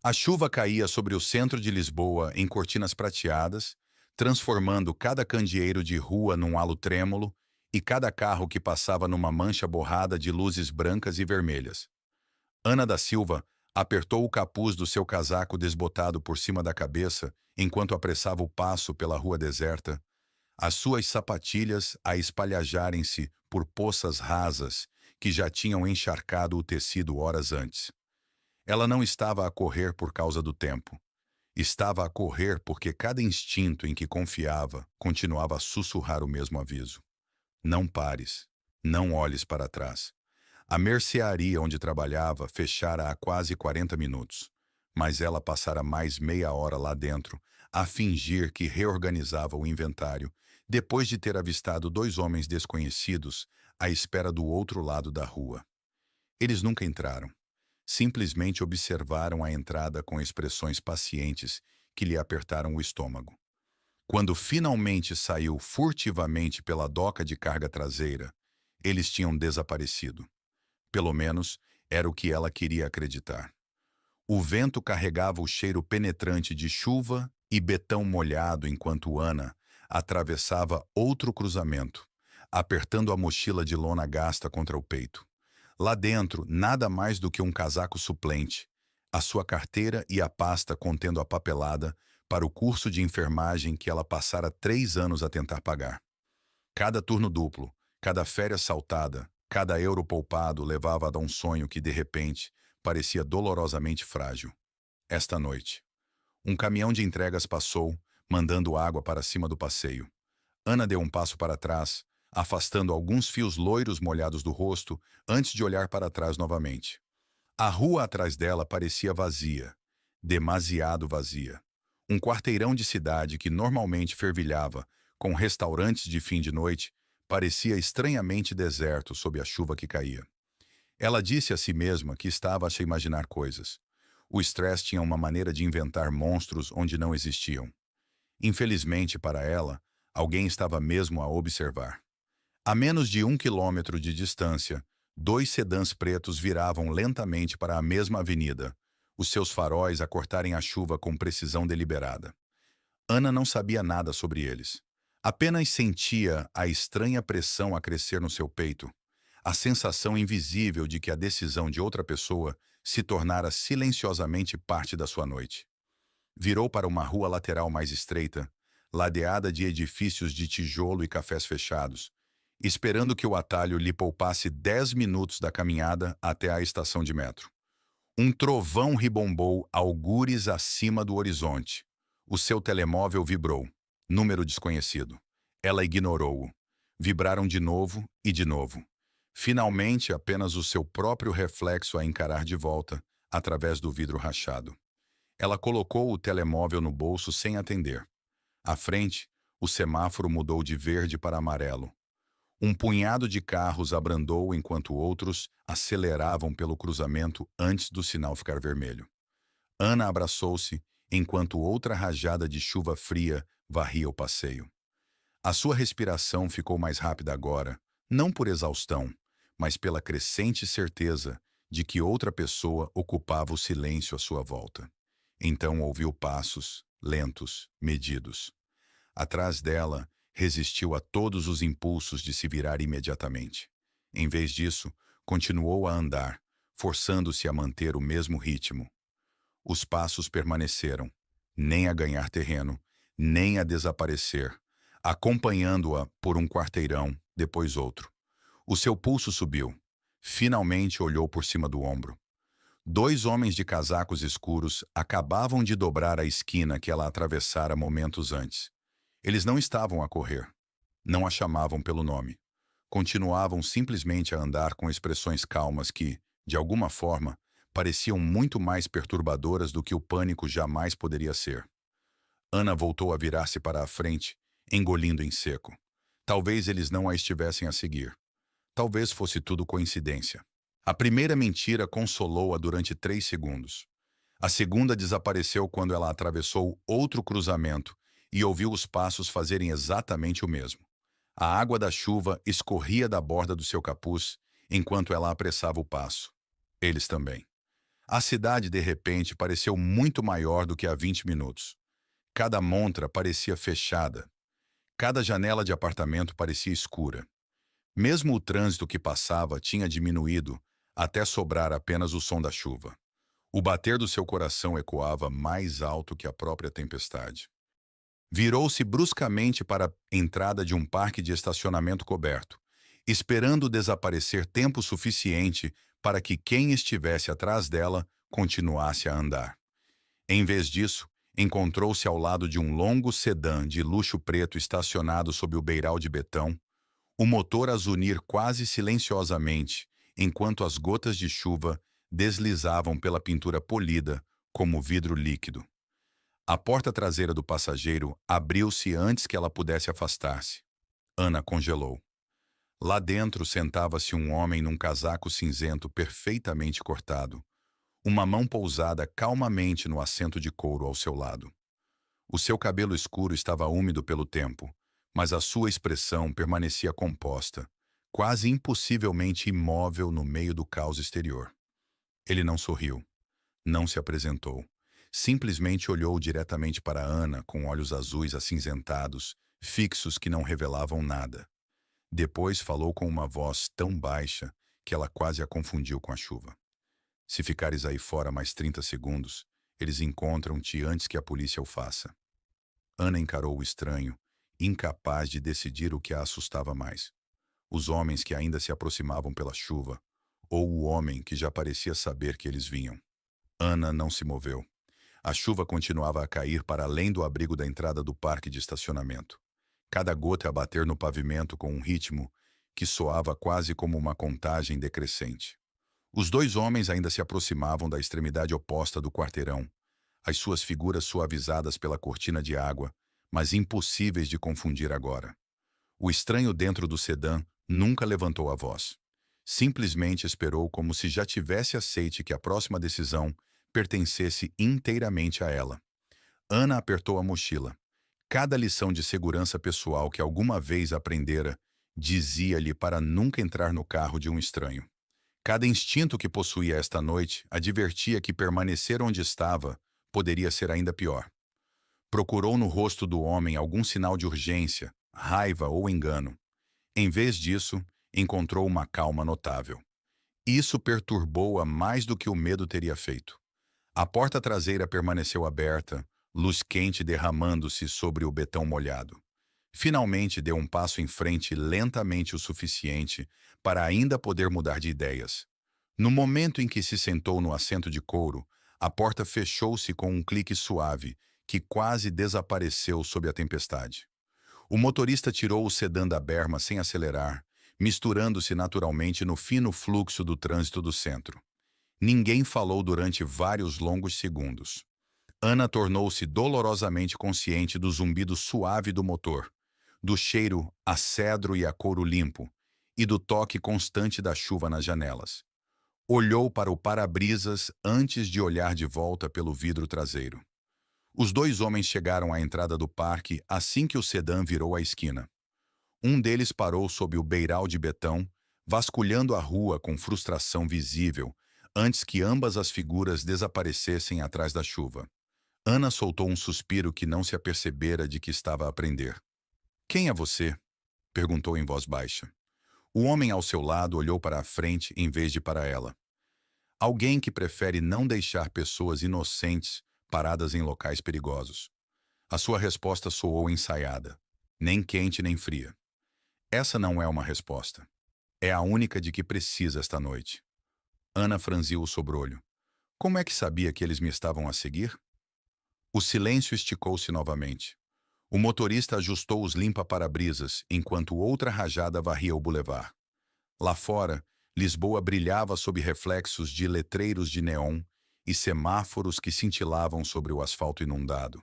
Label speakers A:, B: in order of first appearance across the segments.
A: A chuva caía sobre o centro de Lisboa em cortinas prateadas, transformando cada candeeiro de rua num halo trêmulo e cada carro que passava numa mancha borrada de luzes brancas e vermelhas. Ana da Silva apertou o capuz do seu casaco desbotado por cima da cabeça enquanto apressava o passo pela rua deserta, as suas sapatilhas a espalhajarem-se por poças rasas que já tinham encharcado o tecido horas antes. Ela não estava a correr por causa do tempo. Estava a correr porque cada instinto em que confiava continuava a sussurrar o mesmo aviso. Não pares. Não olhes para trás. A mercearia onde trabalhava fechara há quase 40 minutos, mas ela passara mais meia hora lá dentro a fingir que reorganizava o inventário, depois de ter avistado dois homens desconhecidos à espera do outro lado da rua. Eles nunca entraram. Simplesmente observaram a entrada com expressões pacientes que lhe apertaram o estômago. Quando finalmente saiu furtivamente pela doca de carga traseira, eles tinham desaparecido. Pelo menos, era o que ela queria acreditar. O vento carregava o cheiro penetrante de chuva e betão molhado enquanto Ana atravessava outro cruzamento, apertando a mochila de lona gasta contra o peito. Lá dentro, nada mais do que um casaco suplente, a sua carteira e a pasta contendo a papelada para o curso de enfermagem que ela passara 3 anos a tentar pagar. Cada turno duplo, cada férias saltada, cada euro poupado levava a um sonho que, de repente, parecia dolorosamente frágil. Esta noite, um caminhão de entregas passou, mandando água para cima do passeio. Ana deu um passo para trás, afastando alguns fios loiros molhados do rosto antes de olhar para trás novamente. A rua atrás dela parecia vazia, demasiado vazia. Um quarteirão de cidade que normalmente fervilhava com restaurantes de fim de noite parecia estranhamente deserto sob a chuva que caía. Ela disse a si mesma que estava a se imaginar coisas. O estresse tinha uma maneira de inventar monstros onde não existiam. Infelizmente para ela, alguém estava mesmo a observar. A menos de 1 quilômetro de distância, dois sedãs pretos viravam lentamente para a mesma avenida, os seus faróis a cortarem a chuva com precisão deliberada. Ana não sabia nada sobre eles. Apenas sentia a estranha pressão a crescer no seu peito, a sensação invisível de que a decisão de outra pessoa se tornara silenciosamente parte da sua noite. Virou para uma rua lateral mais estreita, ladeada de edifícios de tijolo e cafés fechados, esperando que o atalho lhe poupasse 10 minutos da caminhada até a estação de metro. Um trovão ribombou algures acima do horizonte. O seu telemóvel vibrou. Número desconhecido. Ela ignorou-o. Vibraram de novo e de novo. Finalmente, apenas o seu próprio reflexo a encarar de volta, através do vidro rachado. Ela colocou o telemóvel no bolso sem atender. À frente, o semáforo mudou de verde para amarelo. Um punhado de carros abrandou enquanto outros aceleravam pelo cruzamento antes do sinal ficar vermelho. Ana abraçou-se enquanto outra rajada de chuva fria varria o passeio. A sua respiração ficou mais rápida agora, não por exaustão, mas pela crescente certeza de que outra pessoa ocupava o silêncio à sua volta. Então ouviu passos, lentos, medidos. Atrás dela, resistiu a todos os impulsos de se virar imediatamente. Em vez disso, continuou a andar, forçando-se a manter o mesmo ritmo. Os passos permaneceram, nem a ganhar terreno, nem a desaparecer, acompanhando-a por um quarteirão, depois outro. O seu pulso subiu. Finalmente olhou por cima do ombro. Dois homens de casacos escuros acabavam de dobrar a esquina que ela atravessara momentos antes. Eles não estavam a correr. Não a chamavam pelo nome. Continuavam simplesmente a andar com expressões calmas que, de alguma forma, pareciam muito mais perturbadoras do que o pânico jamais poderia ser. Ana voltou a virar-se para a frente, engolindo em seco. Talvez eles não a estivessem a seguir. Talvez fosse tudo coincidência. A primeira mentira consolou-a durante 3 segundos. A segunda desapareceu quando ela atravessou outro cruzamento e ouviu os passos fazerem exatamente o mesmo. A água da chuva escorria da borda do seu capuz enquanto ela apressava o passo. Eles também. A cidade, de repente, pareceu muito maior do que há 20 minutos. Cada montra parecia fechada. Cada janela de apartamento parecia escura. Mesmo o trânsito que passava tinha diminuído até sobrar apenas o som da chuva. O bater do seu coração ecoava mais alto que a própria tempestade. Virou-se bruscamente para a entrada de um parque de estacionamento coberto, esperando desaparecer tempo suficiente para que quem estivesse atrás dela continuasse a andar. Em vez disso, encontrou-se ao lado de um longo sedã de luxo preto estacionado sob o beiral de betão, o motor a zunir quase silenciosamente, enquanto as gotas de chuva deslizavam pela pintura polida como vidro líquido. A porta traseira do passageiro abriu-se antes que ela pudesse afastar-se. Ana congelou. Lá dentro sentava-se um homem num casaco cinzento perfeitamente cortado, uma mão pousada calmamente no assento de couro ao seu lado. O seu cabelo escuro estava úmido pelo tempo, mas a sua expressão permanecia composta, quase impossivelmente imóvel no meio do caos exterior. Ele não sorriu, não se apresentou. Simplesmente olhou diretamente para Ana com olhos azuis acinzentados, fixos que não revelavam nada. Depois falou com uma voz tão baixa que ela quase a confundiu com a chuva. Se ficares aí fora mais 30 segundos, eles encontram-te antes que a polícia o faça. Ana encarou o estranho, incapaz de decidir o que a assustava mais. Os homens que ainda se aproximavam pela chuva, ou o homem que já parecia saber que eles vinham. Ana não se moveu. A chuva continuava a cair para além do abrigo da entrada do parque de estacionamento. Cada gota a bater no pavimento com um ritmo que soava quase como uma contagem decrescente. Os dois homens ainda se aproximavam da extremidade oposta do quarteirão, as suas figuras suavizadas pela cortina de água, mas impossíveis de confundir agora. O estranho dentro do sedã nunca levantou a voz. Simplesmente esperou como se já tivesse aceite que a próxima decisão pertencesse inteiramente a ela. Ana apertou a mochila. Cada lição de segurança pessoal que alguma vez aprendera dizia-lhe para nunca entrar no carro de um estranho. Cada instinto que possuía esta noite advertia que permanecer onde estava poderia ser ainda pior. Procurou no rosto do homem algum sinal de urgência, raiva ou engano. Em vez disso, encontrou uma calma notável. Isso perturbou-a mais do que o medo teria feito. A porta traseira permaneceu aberta, luz quente derramando-se sobre o betão molhado. Finalmente deu um passo em frente lentamente o suficiente para ainda poder mudar de ideias. No momento em que se sentou no assento de couro, a porta fechou-se com um clique suave, que quase desapareceu sob a tempestade. O motorista tirou o sedã da berma sem acelerar, misturando-se naturalmente no fino fluxo do trânsito do centro. Ninguém falou durante vários longos segundos. Ana tornou-se dolorosamente consciente do zumbido suave do motor, do cheiro a cedro e a couro limpo, e do toque constante da chuva nas janelas. Olhou para o para-brisas antes de olhar de volta pelo vidro traseiro. Os dois homens chegaram à entrada do parque assim que o sedã virou a esquina. Um deles parou sob o beiral de betão, vasculhando a rua com frustração visível, antes que ambas as figuras desaparecessem atrás da chuva. Ana soltou um suspiro que não se apercebera de que estava a prender. "Quem é você?" perguntou em voz baixa. O homem ao seu lado olhou para a frente em vez de para ela. Alguém que prefere não deixar pessoas inocentes paradas em locais perigosos. A sua resposta soou ensaiada, nem quente nem fria. Essa não é uma resposta. É a única de que precisa esta noite. Ana franziu o sobrolho. Como é que sabia que eles me estavam a seguir? O silêncio esticou-se novamente. O motorista ajustou os limpa-para-brisas, enquanto outra rajada varria o bulevar. Lá fora, Lisboa brilhava sob reflexos de letreiros de neon e semáforos que cintilavam sobre o asfalto inundado.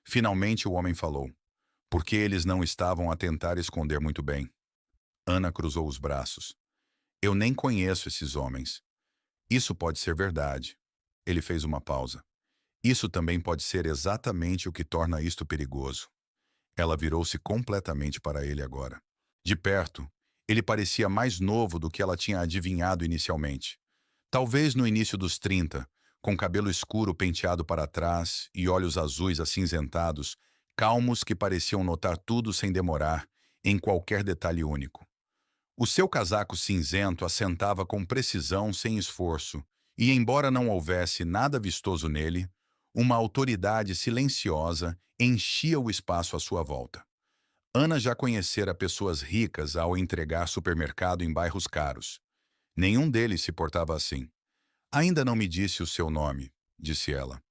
A: Finalmente o homem falou, porque eles não estavam a tentar esconder muito bem. Ana cruzou os braços. Eu nem conheço esses homens. Isso pode ser verdade. Ele fez uma pausa. Isso também pode ser exatamente o que torna isto perigoso. Ela virou-se completamente para ele agora. De perto, ele parecia mais novo do que ela tinha adivinhado inicialmente. Talvez no início dos 30, com cabelo escuro penteado para trás e olhos azuis acinzentados, calmos que pareciam notar tudo sem demorar, em qualquer detalhe único. O seu casaco cinzento assentava com precisão sem esforço, e embora não houvesse nada vistoso nele, uma autoridade silenciosa enchia o espaço à sua volta. Ana já conhecera pessoas ricas ao entregar supermercado em bairros caros. Nenhum deles se portava assim. Ainda não me disse o seu nome, disse ela.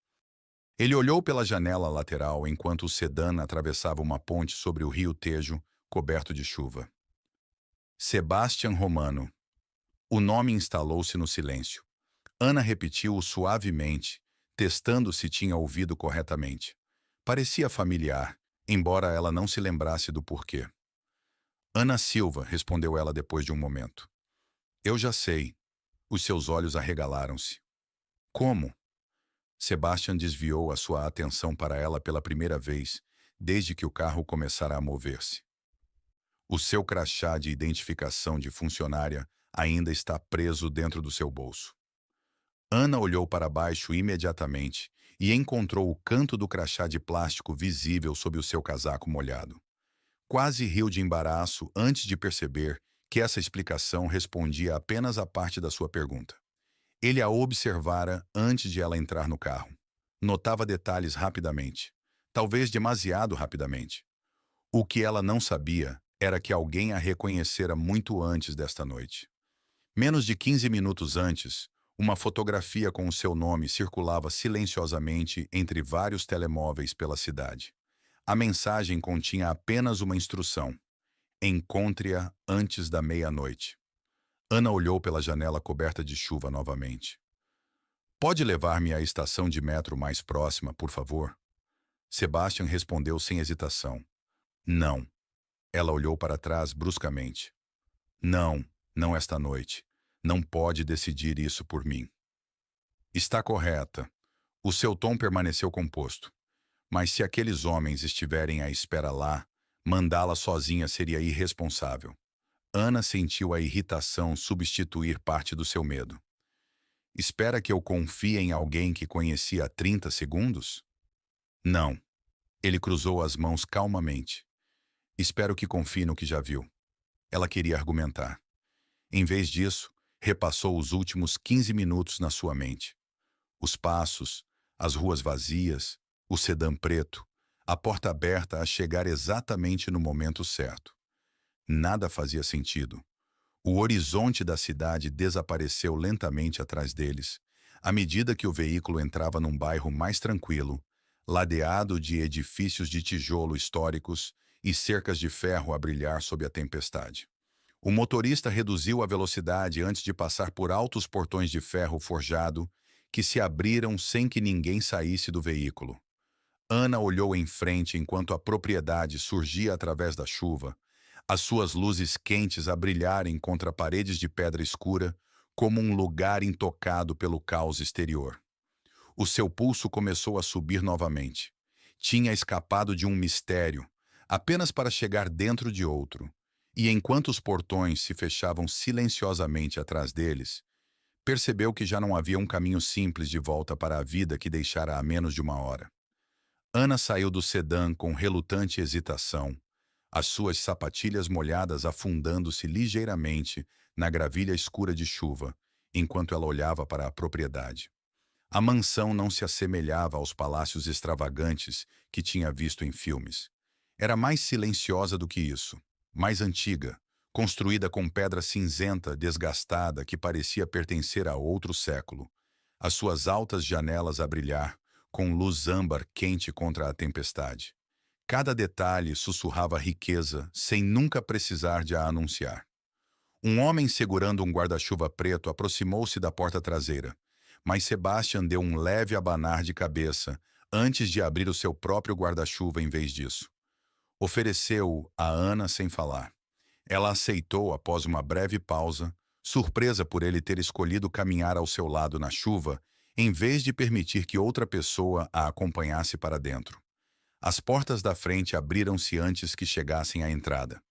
A: Ele olhou pela janela lateral enquanto o sedã atravessava uma ponte sobre o rio Tejo, coberto de chuva. Sebastian Romano. O nome instalou-se no silêncio. Ana repetiu-o suavemente, testando se tinha ouvido corretamente. Parecia familiar, embora ela não se lembrasse do porquê. Ana Silva, respondeu ela depois de um momento. Eu já sei. Os seus olhos arregalaram-se. Como? Sebastian desviou a sua atenção para ela pela primeira vez, desde que o carro começara a mover-se. O seu crachá de identificação de funcionária ainda está preso dentro do seu bolso. Ana olhou para baixo imediatamente e encontrou o canto do crachá de plástico visível sob o seu casaco molhado. Quase riu de embaraço antes de perceber que essa explicação respondia apenas a parte da sua pergunta. Ele a observara antes de ela entrar no carro. Notava detalhes rapidamente, talvez demasiado rapidamente. O que ela não sabia era que alguém a reconhecera muito antes desta noite. Menos de 15 minutos antes, uma fotografia com o seu nome circulava silenciosamente entre vários telemóveis pela cidade. A mensagem continha apenas uma instrução: encontre-a antes da meia-noite. Ana olhou pela janela coberta de chuva novamente. Pode levar-me à estação de metro mais próxima, por favor? Sebastian respondeu sem hesitação. Não. Ela olhou para trás bruscamente. Não, não esta noite. Não pode decidir isso por mim. Está correta. O seu tom permaneceu composto. Mas se aqueles homens estiverem à espera lá, mandá-la sozinha seria irresponsável. Ana sentiu a irritação substituir parte do seu medo. Espera que eu confie em alguém que conheci há 30 segundos? Não. Ele cruzou as mãos calmamente. Espero que confie no que já viu. Ela queria argumentar. Em vez disso, repassou os últimos 15 minutos na sua mente. Os passos, as ruas vazias, o sedã preto, a porta aberta a chegar exatamente no momento certo. Nada fazia sentido. O horizonte da cidade desapareceu lentamente atrás deles, à medida que o veículo entrava num bairro mais tranquilo, ladeado de edifícios de tijolo históricos e cercas de ferro a brilhar sob a tempestade. O motorista reduziu a velocidade antes de passar por altos portões de ferro forjado que se abriram sem que ninguém saísse do veículo. Ana olhou em frente enquanto a propriedade surgia através da chuva, as suas luzes quentes a brilharem contra paredes de pedra escura, como um lugar intocado pelo caos exterior. O seu pulso começou a subir novamente. Tinha escapado de um mistério, apenas para chegar dentro de outro. E enquanto os portões se fechavam silenciosamente atrás deles, percebeu que já não havia um caminho simples de volta para a vida que deixara há menos de uma hora. Ana saiu do sedã com relutante hesitação, as suas sapatilhas molhadas afundando-se ligeiramente na gravilha escura de chuva, enquanto ela olhava para a propriedade. A mansão não se assemelhava aos palácios extravagantes que tinha visto em filmes. Era mais silenciosa do que isso, mais antiga, construída com pedra cinzenta desgastada que parecia pertencer a outro século. As suas altas janelas a brilhar, com luz âmbar quente contra a tempestade. Cada detalhe sussurrava riqueza, sem nunca precisar de a anunciar. Um homem segurando um guarda-chuva preto aproximou-se da porta traseira, mas Sebastian deu um leve abanar de cabeça antes de abrir o seu próprio guarda-chuva em vez disso. Ofereceu-o a Ana sem falar. Ela aceitou após uma breve pausa, surpresa por ele ter escolhido caminhar ao seu lado na chuva, em vez de permitir que outra pessoa a acompanhasse para dentro. As portas da frente abriram-se antes que chegassem à entrada.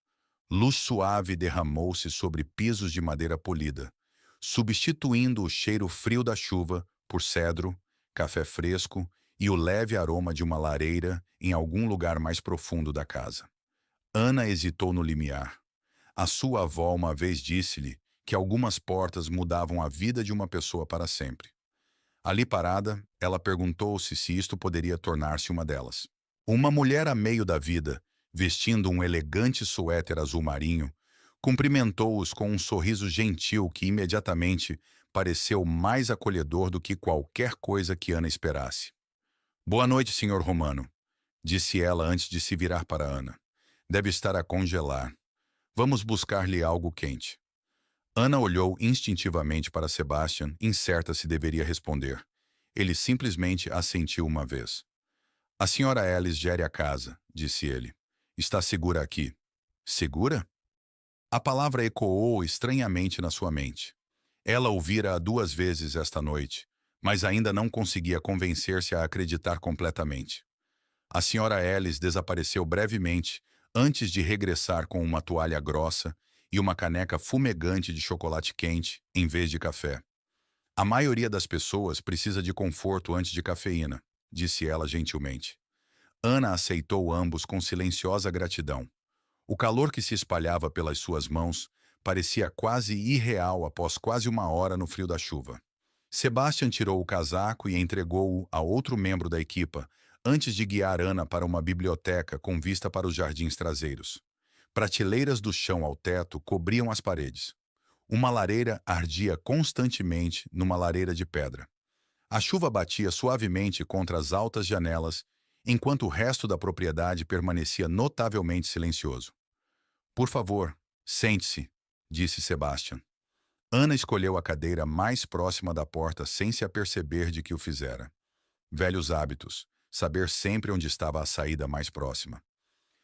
A: Luz suave derramou-se sobre pisos de madeira polida, substituindo o cheiro frio da chuva por cedro, café fresco e o leve aroma de uma lareira em algum lugar mais profundo da casa. Ana hesitou no limiar. A sua avó uma vez disse-lhe que algumas portas mudavam a vida de uma pessoa para sempre. Ali parada, ela perguntou-se se isto poderia tornar-se uma delas. Uma mulher a meio da vida, vestindo um elegante suéter azul marinho, cumprimentou-os com um sorriso gentil que imediatamente pareceu mais acolhedor do que qualquer coisa que Ana esperasse. Boa noite, senhor Romano, disse ela antes de se virar para Ana. Deve estar a congelar. Vamos buscar-lhe algo quente. Ana olhou instintivamente para Sebastian, incerta se deveria responder. Ele simplesmente assentiu uma vez. A senhora Alice gere a casa, disse ele. Está segura aqui. Segura? A palavra ecoou estranhamente na sua mente. Ela ouvira-a 2 vezes esta noite, mas ainda não conseguia convencer-se a acreditar completamente. A senhora Alice desapareceu brevemente, antes de regressar com uma toalha grossa e uma caneca fumegante de chocolate quente, em vez de café. A maioria das pessoas precisa de conforto antes de cafeína, disse ela gentilmente. Ana aceitou ambos com silenciosa gratidão. O calor que se espalhava pelas suas mãos parecia quase irreal após quase uma hora no frio da chuva. Sebastian tirou o casaco e entregou-o a outro membro da equipa, antes de guiar Ana para uma biblioteca com vista para os jardins traseiros. Prateleiras do chão ao teto cobriam as paredes. Uma lareira ardia constantemente numa lareira de pedra. A chuva batia suavemente contra as altas janelas, enquanto o resto da propriedade permanecia notavelmente silencioso. Por favor, sente-se, disse Sebastian. Ana escolheu a cadeira mais próxima da porta sem se aperceber de que o fizera. Velhos hábitos, saber sempre onde estava a saída mais próxima.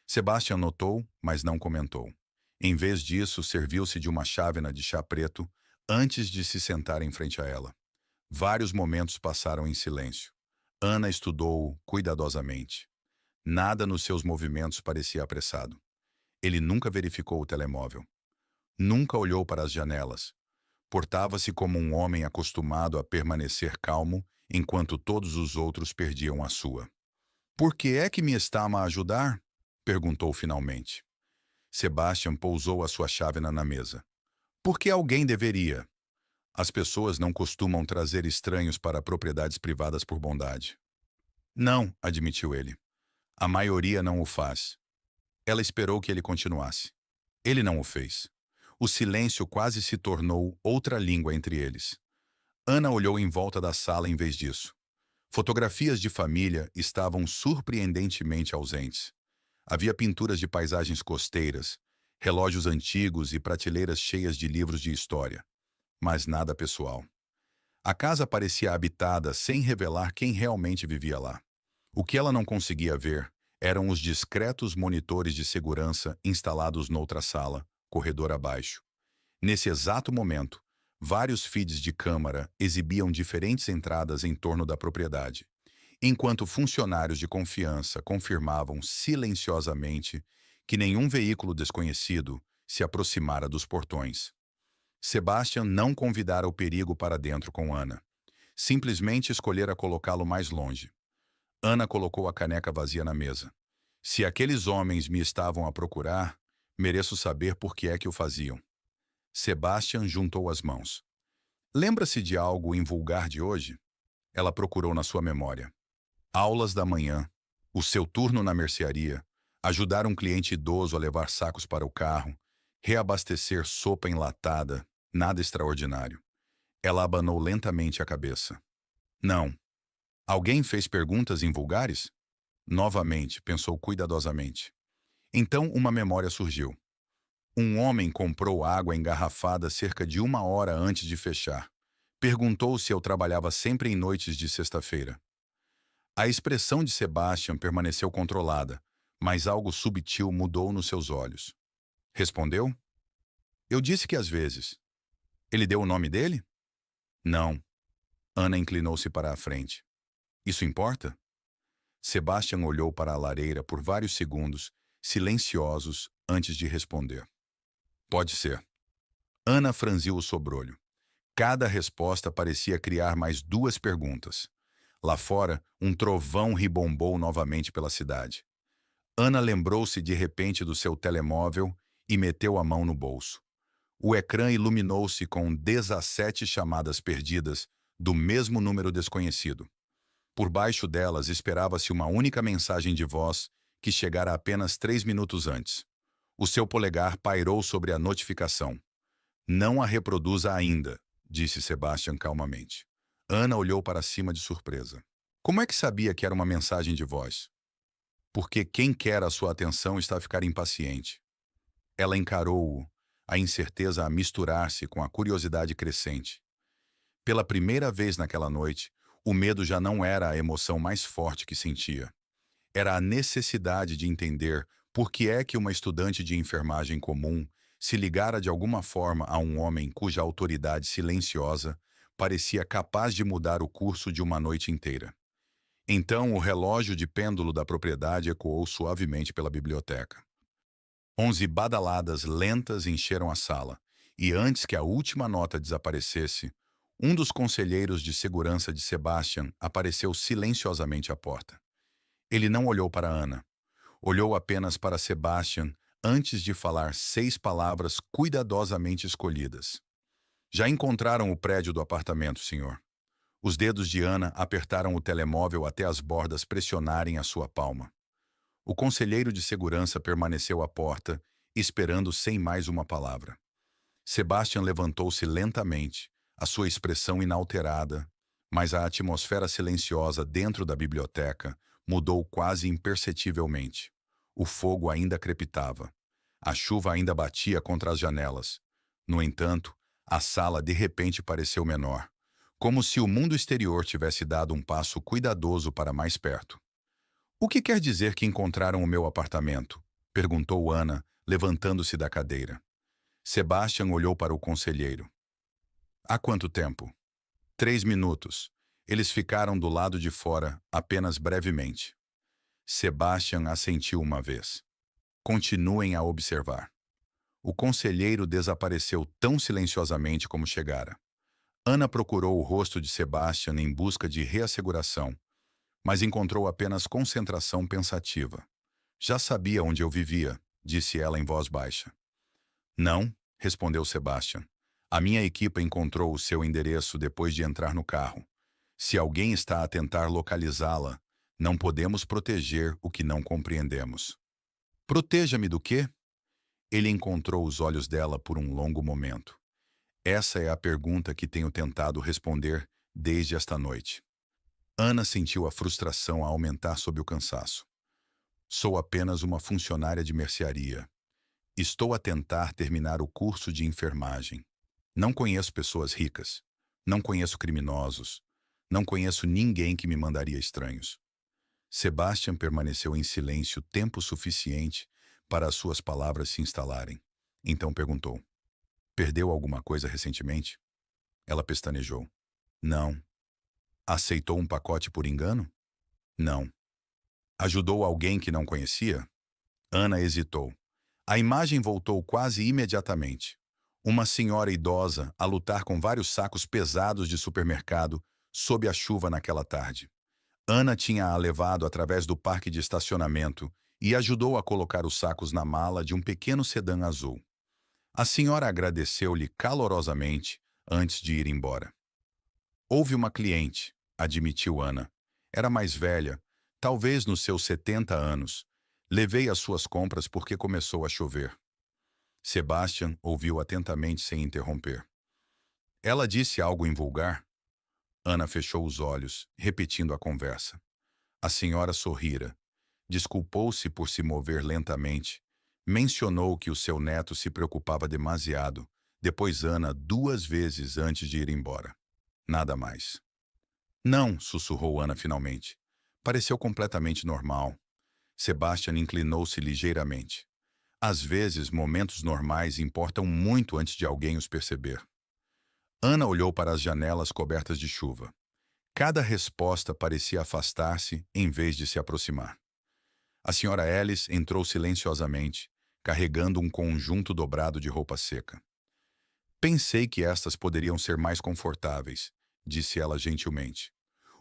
A: Sebastian notou, mas não comentou. Em vez disso, serviu-se de uma chávena de chá preto antes de se sentar em frente a ela. Vários momentos passaram em silêncio. Ana estudou-o cuidadosamente. Nada nos seus movimentos parecia apressado. Ele nunca verificou o telemóvel. Nunca olhou para as janelas. Portava-se como um homem acostumado a permanecer calmo enquanto todos os outros perdiam a sua. Por que é que me está a ajudar? Perguntou finalmente. Sebastian pousou a sua chávena na mesa. Porque alguém deveria. As pessoas não costumam trazer estranhos para propriedades privadas por bondade. Não, admitiu ele. A maioria não o faz. Ela esperou que ele continuasse. Ele não o fez. O silêncio quase se tornou outra língua entre eles. Ana olhou em volta da sala em vez disso. Fotografias de família estavam surpreendentemente ausentes. Havia pinturas de paisagens costeiras, relógios antigos e prateleiras cheias de livros de história. Mas nada pessoal. A casa parecia habitada sem revelar quem realmente vivia lá. O que ela não conseguia ver eram os discretos monitores de segurança instalados noutra sala, corredor abaixo. Nesse exato momento, vários feeds de câmara exibiam diferentes entradas em torno da propriedade, enquanto funcionários de confiança confirmavam silenciosamente que nenhum veículo desconhecido se aproximara dos portões. Sebastian não convidara o perigo para dentro com Ana. Simplesmente escolhera colocá-lo mais longe. Ana colocou a caneca vazia na mesa. Se aqueles homens me estavam a procurar, mereço saber por que é que o faziam. Sebastian juntou as mãos. Lembra-se de algo invulgar de hoje? Ela procurou na sua memória. Aulas da manhã, o seu turno na mercearia, ajudar um cliente idoso a levar sacos para o carro, reabastecer sopa enlatada, nada extraordinário. Ela abanou lentamente a cabeça. Não. Alguém fez perguntas invulgares? Novamente, pensou cuidadosamente. Então uma memória surgiu. Um homem comprou água engarrafada cerca de 1 hora antes de fechar. Perguntou se eu trabalhava sempre em noites de sexta-feira. A expressão de Sebastian permaneceu controlada, mas algo subtil mudou nos seus olhos. Respondeu? Eu disse que às vezes. Ele deu o nome dele? Não. Ana inclinou-se para a frente. Isso importa? Sebastian olhou para a lareira por vários segundos, silenciosos, antes de responder. Pode ser. Ana franziu o sobrolho. Cada resposta parecia criar mais duas perguntas. Lá fora, um trovão ribombou novamente pela cidade. Ana lembrou-se de repente do seu telemóvel e meteu a mão no bolso. O ecrã iluminou-se com 17 chamadas perdidas do mesmo número desconhecido. Por baixo delas esperava-se uma única mensagem de voz que chegara apenas 3 minutos antes. O seu polegar pairou sobre a notificação. Não a reproduza ainda, disse Sebastian calmamente. Ana olhou para cima de surpresa. Como é que sabia que era uma mensagem de voz? Porque quem quer a sua atenção está a ficar impaciente. Ela encarou-o, a incerteza a misturar-se com a curiosidade crescente. Pela primeira vez naquela noite, o medo já não era a emoção mais forte que sentia. Era a necessidade de entender por que é que uma estudante de enfermagem comum se ligara de alguma forma a um homem cuja autoridade silenciosa parecia capaz de mudar o curso de uma noite inteira. Então o relógio de pêndulo da propriedade ecoou suavemente pela biblioteca. 11 badaladas lentas encheram a sala, e antes que a última nota desaparecesse, um dos conselheiros de segurança de Sebastian apareceu silenciosamente à porta. Ele não olhou para Ana. Olhou apenas para Sebastian antes de falar 6 palavras cuidadosamente escolhidas. Já encontraram o prédio do apartamento, senhor. Os dedos de Ana apertaram o telemóvel até as bordas pressionarem a sua palma. O conselheiro de segurança permaneceu à porta, esperando sem mais uma palavra. Sebastian levantou-se lentamente, a sua expressão inalterada, mas a atmosfera silenciosa dentro da biblioteca mudou quase imperceptivelmente. O fogo ainda crepitava. A chuva ainda batia contra as janelas. No entanto, a sala de repente pareceu menor, como se o mundo exterior tivesse dado um passo cuidadoso para mais perto. "O que quer dizer que encontraram o meu apartamento?" perguntou Ana, levantando-se da cadeira. Sebastian olhou para o conselheiro. "Há quanto tempo?" 3 minutos. Eles ficaram do lado de fora, apenas brevemente. Sebastian assentiu uma vez. "Continuem a observar." O conselheiro desapareceu tão silenciosamente como chegara. Ana procurou o rosto de Sebastian em busca de reasseguração, mas encontrou apenas concentração pensativa. "Já sabia onde eu vivia", disse ela em voz baixa. "Não", respondeu Sebastian. "A minha equipe encontrou o seu endereço depois de entrar no carro. Se alguém está a tentar localizá-la, não podemos proteger o que não compreendemos." "Proteja-me do quê?" Ele encontrou os olhos dela por um longo momento. "Essa é a pergunta que tenho tentado responder desde esta noite." Ana sentiu a frustração a aumentar sob o cansaço. "Sou apenas uma funcionária de mercearia. Estou a tentar terminar o curso de enfermagem. Não conheço pessoas ricas. Não conheço criminosos. Não conheço ninguém que me mandaria estranhos." Sebastian permaneceu em silêncio tempo suficiente para as suas palavras se instalarem. Então perguntou: "Perdeu alguma coisa recentemente?" Ela pestanejou. "Não." "Aceitou um pacote por engano?" "Não." "Ajudou alguém que não conhecia?" Ana hesitou. A imagem voltou quase imediatamente. Uma senhora idosa a lutar com vários sacos pesados de supermercado sob a chuva naquela tarde. Ana tinha-a levado através do parque de estacionamento e ajudou a colocar os sacos na mala de um pequeno sedã azul. A senhora agradeceu-lhe calorosamente antes de ir embora. "Houve uma cliente", admitiu Ana. "Era mais velha, talvez nos seus 70 anos. Levei as suas compras porque começou a chover." Sebastian ouviu atentamente sem interromper. "Ela disse algo em vulgar?" Ana fechou os olhos, repetindo a conversa. A senhora sorrira. Desculpou-se por se mover lentamente. Mencionou que o seu neto se preocupava demasiado. Depois Ana 2 vezes antes de ir embora. Nada mais. "Não", sussurrou Ana finalmente. Pareceu completamente normal. Sebastian inclinou-se ligeiramente. Às vezes, momentos normais importam muito antes de alguém os perceber. Ana olhou para as janelas cobertas de chuva. Cada resposta parecia afastar-se em vez de se aproximar. A senhora Ellis entrou silenciosamente, carregando um conjunto dobrado de roupa seca. Pensei que estas poderiam ser mais confortáveis, disse ela gentilmente.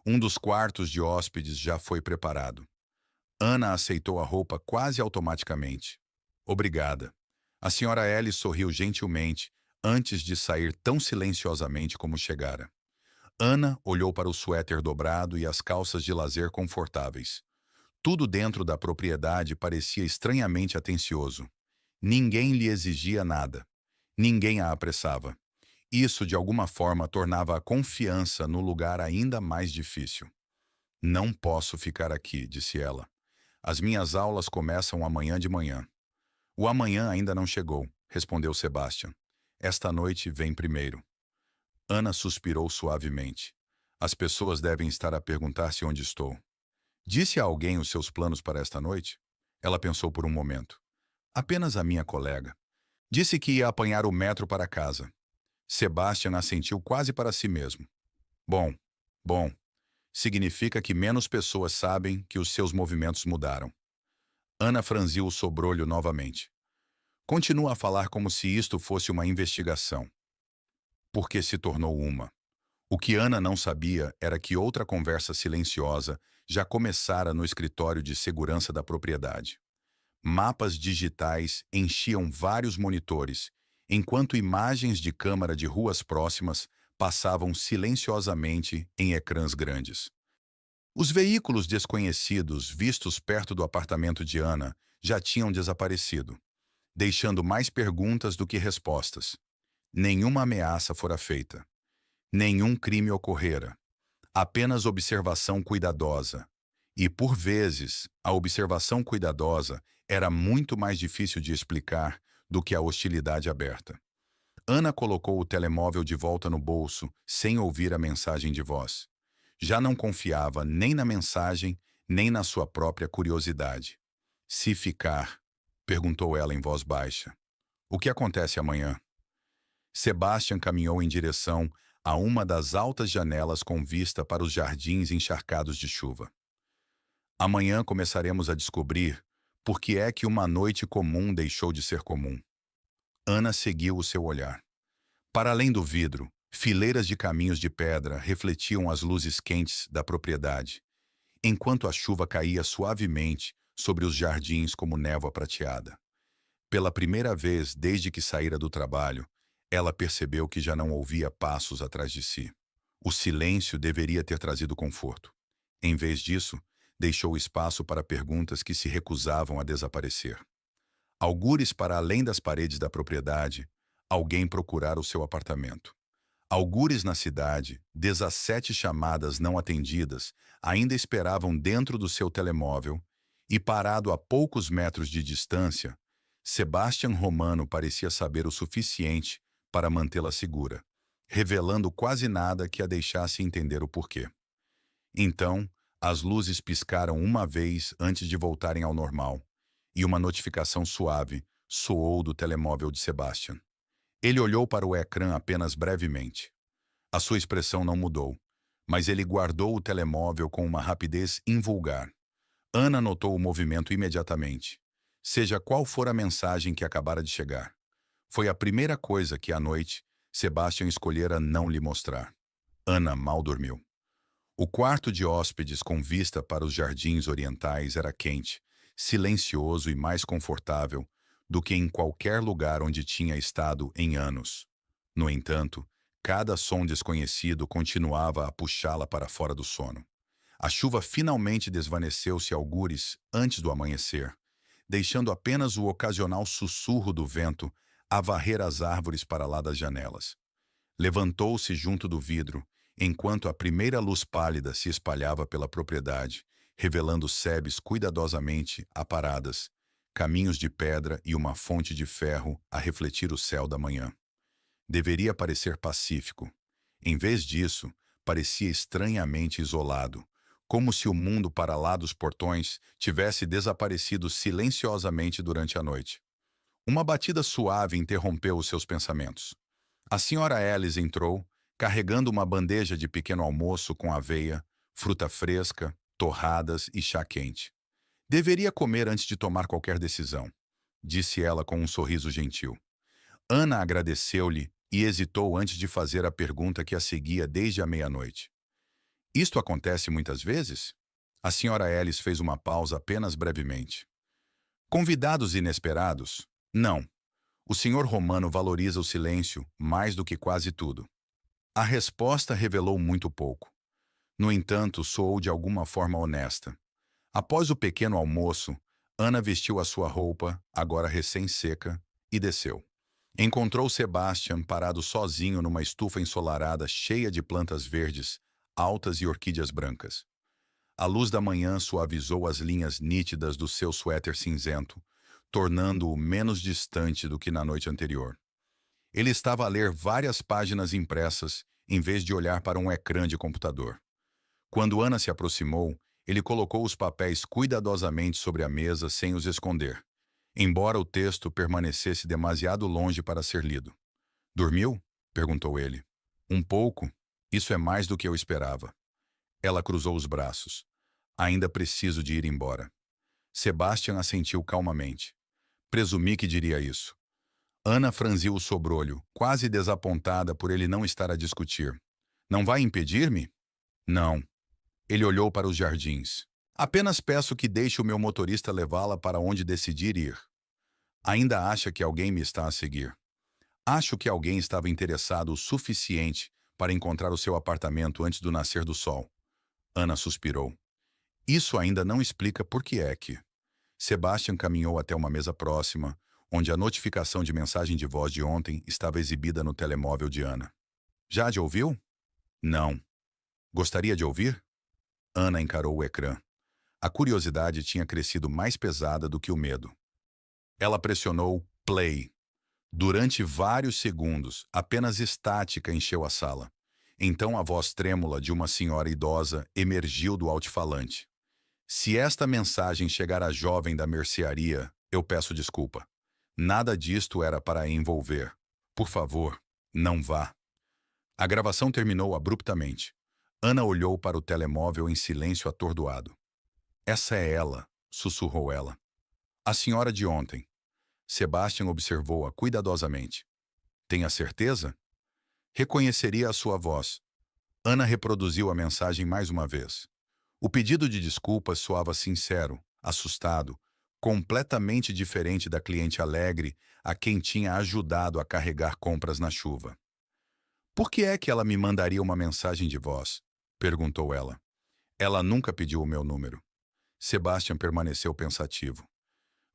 A: Um dos quartos de hóspedes já foi preparado. Ana aceitou a roupa quase automaticamente. Obrigada. A senhora Ellie sorriu gentilmente antes de sair tão silenciosamente como chegara. Ana olhou para o suéter dobrado e as calças de lazer confortáveis. Tudo dentro da propriedade parecia estranhamente atencioso. Ninguém lhe exigia nada. Ninguém a apressava. Isso, de alguma forma, tornava a confiança no lugar ainda mais difícil. Não posso ficar aqui, disse ela. As minhas aulas começam amanhã de manhã. O amanhã ainda não chegou, respondeu Sebastian. Esta noite vem primeiro. Ana suspirou suavemente. As pessoas devem estar a perguntar-se onde estou. Disse a alguém os seus planos para esta noite? Ela pensou por um momento. Apenas a minha colega. Disse que ia apanhar o metro para casa. Sebastian assentiu quase para si mesmo. Bom, bom. Significa que menos pessoas sabem que os seus movimentos mudaram. Ana franziu o sobrolho novamente. Continua a falar como se isto fosse uma investigação. Porque se tornou uma. O que Ana não sabia era que outra conversa silenciosa já começara no escritório de segurança da propriedade. Mapas digitais enchiam vários monitores, enquanto imagens de câmara de ruas próximas passavam silenciosamente em ecrãs grandes. Os veículos desconhecidos vistos perto do apartamento de Ana já tinham desaparecido, deixando mais perguntas do que respostas. Nenhuma ameaça fora feita. Nenhum crime ocorrera. Apenas observação cuidadosa. E, por vezes, a observação cuidadosa era muito mais difícil de explicar do que a hostilidade aberta. Ana colocou o telemóvel de volta no bolso, sem ouvir a mensagem de voz. Já não confiava nem na mensagem, nem na sua própria curiosidade. Se ficar, perguntou ela em voz baixa. O que acontece amanhã? Sebastian caminhou em direção a uma das altas janelas com vista para os jardins encharcados de chuva. Amanhã começaremos a descobrir por que é que uma noite comum deixou de ser comum. Ana seguiu o seu olhar. Para além do vidro, fileiras de caminhos de pedra refletiam as luzes quentes da propriedade, enquanto a chuva caía suavemente sobre os jardins como névoa prateada. Pela primeira vez desde que saíra do trabalho, ela percebeu que já não ouvia passos atrás de si. O silêncio deveria ter trazido conforto. Em vez disso, deixou espaço para perguntas que se recusavam a desaparecer. Algures para além das paredes da propriedade, alguém procurara o seu apartamento. Algures na cidade, 17 chamadas não atendidas ainda esperavam dentro do seu telemóvel e, parado a poucos metros de distância, Sebastian Romano parecia saber o suficiente para mantê-la segura, revelando quase nada que a deixasse entender o porquê. Então, as luzes piscaram uma vez antes de voltarem ao normal, e uma notificação suave soou do telemóvel de Sebastian. Ele olhou para o ecrã apenas brevemente. A sua expressão não mudou, mas ele guardou o telemóvel com uma rapidez invulgar. Ana notou o movimento imediatamente, seja qual for a mensagem que acabara de chegar. Foi a primeira coisa que, à noite, Sebastian escolhera não lhe mostrar. Ana mal dormiu. O quarto de hóspedes com vista para os jardins orientais era quente, silencioso e mais confortável do que em qualquer lugar onde tinha estado em anos. No entanto, cada som desconhecido continuava a puxá-la para fora do sono. A chuva finalmente desvaneceu-se algures antes do amanhecer, deixando apenas o ocasional sussurro do vento a varrer as árvores para lá das janelas. Levantou-se junto do vidro, enquanto a primeira luz pálida se espalhava pela propriedade, revelando sebes cuidadosamente aparadas, caminhos de pedra e uma fonte de ferro a refletir o céu da manhã. Deveria parecer pacífico. Em vez disso, parecia estranhamente isolado, como se o mundo para lá dos portões tivesse desaparecido silenciosamente durante a noite. Uma batida suave interrompeu os seus pensamentos. A senhora Ellis entrou, carregando uma bandeja de pequeno almoço com aveia, fruta fresca, torradas e chá quente. Deveria comer antes de tomar qualquer decisão, disse ela com um sorriso gentil. Ana agradeceu-lhe e hesitou antes de fazer a pergunta que a seguia desde a meia-noite. Isto acontece muitas vezes? A senhora Ellis fez uma pausa apenas brevemente. Convidados inesperados? Não. O senhor Romano valoriza o silêncio mais do que quase tudo. A resposta revelou muito pouco. No entanto, soou de alguma forma honesta. Após o pequeno almoço, Ana vestiu a sua roupa, agora recém-seca, e desceu. Encontrou Sebastian parado sozinho numa estufa ensolarada cheia de plantas verdes, altas e orquídeas brancas. A luz da manhã suavizou as linhas nítidas do seu suéter cinzento, tornando-o menos distante do que na noite anterior. Ele estava a ler várias páginas impressas, em vez de olhar para um ecrã de computador. Quando Ana se aproximou, ele colocou os papéis cuidadosamente sobre a mesa sem os esconder, embora o texto permanecesse demasiado longe para ser lido. "Dormiu?" perguntou ele. "Um pouco. Isso é mais do que eu esperava." Ela cruzou os braços. "Ainda preciso de ir embora." Sebastian assentiu calmamente. "Presumi que diria isso." Ana franziu o sobrolho, quase desapontada por ele não estar a discutir. "Não vai impedir-me?" "Não." Ele olhou para os jardins. "Apenas peço que deixe o meu motorista levá-la para onde decidir ir." "Ainda acha que alguém me está a seguir?" "Acho que alguém estava interessado o suficiente para encontrar o seu apartamento antes do nascer do sol." Ana suspirou. "Isso ainda não explica por que é que..." Sebastian caminhou até uma mesa próxima, onde a notificação de mensagem de voz de ontem estava exibida no telemóvel de Ana. "Já de ouviu?" "Não." "Gostaria de ouvir?" Ana encarou o ecrã. A curiosidade tinha crescido mais pesada do que o medo. Ela pressionou play. Durante vários segundos, apenas estática encheu a sala. Então a voz trêmula de uma senhora idosa emergiu do altifalante. "Se esta mensagem chegar à jovem da mercearia, eu peço desculpa. Nada disto era para a envolver. Por favor, não vá." A gravação terminou abruptamente. Ana olhou para o telemóvel em silêncio atordoado. "Essa é ela", sussurrou ela. "A senhora de ontem." Sebastian observou-a cuidadosamente. "Tem a certeza?" "Reconheceria a sua voz." Ana reproduziu a mensagem mais uma vez. O pedido de desculpas soava sincero, assustado, completamente diferente da cliente alegre a quem tinha ajudado a carregar compras na chuva. "Por que é que ela me mandaria uma mensagem de voz?" perguntou ela. "Ela nunca pediu o meu número." Sebastian permaneceu pensativo.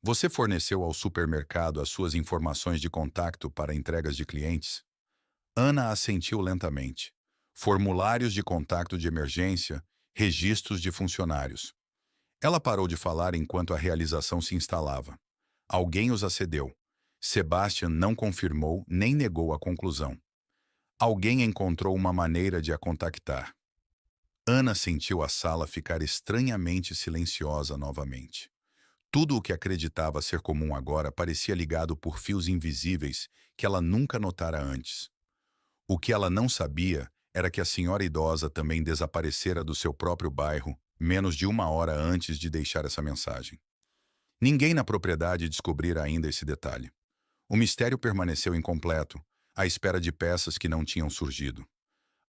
A: "Você forneceu ao supermercado as suas informações de contacto para entregas de clientes?" Ana assentiu lentamente. "Formulários de contacto de emergência, registros de funcionários." Ela parou de falar enquanto a realização se instalava. Alguém os acedeu. Sebastian não confirmou nem negou a conclusão. Alguém encontrou uma maneira de a contactar. Ana sentiu a sala ficar estranhamente silenciosa novamente. Tudo o que acreditava ser comum agora parecia ligado por fios invisíveis que ela nunca notara antes. O que ela não sabia era que a senhora idosa também desaparecera do seu próprio bairro menos de uma hora antes de deixar essa mensagem. Ninguém na propriedade descobrira ainda esse detalhe. O mistério permaneceu incompleto, à espera de peças que não tinham surgido.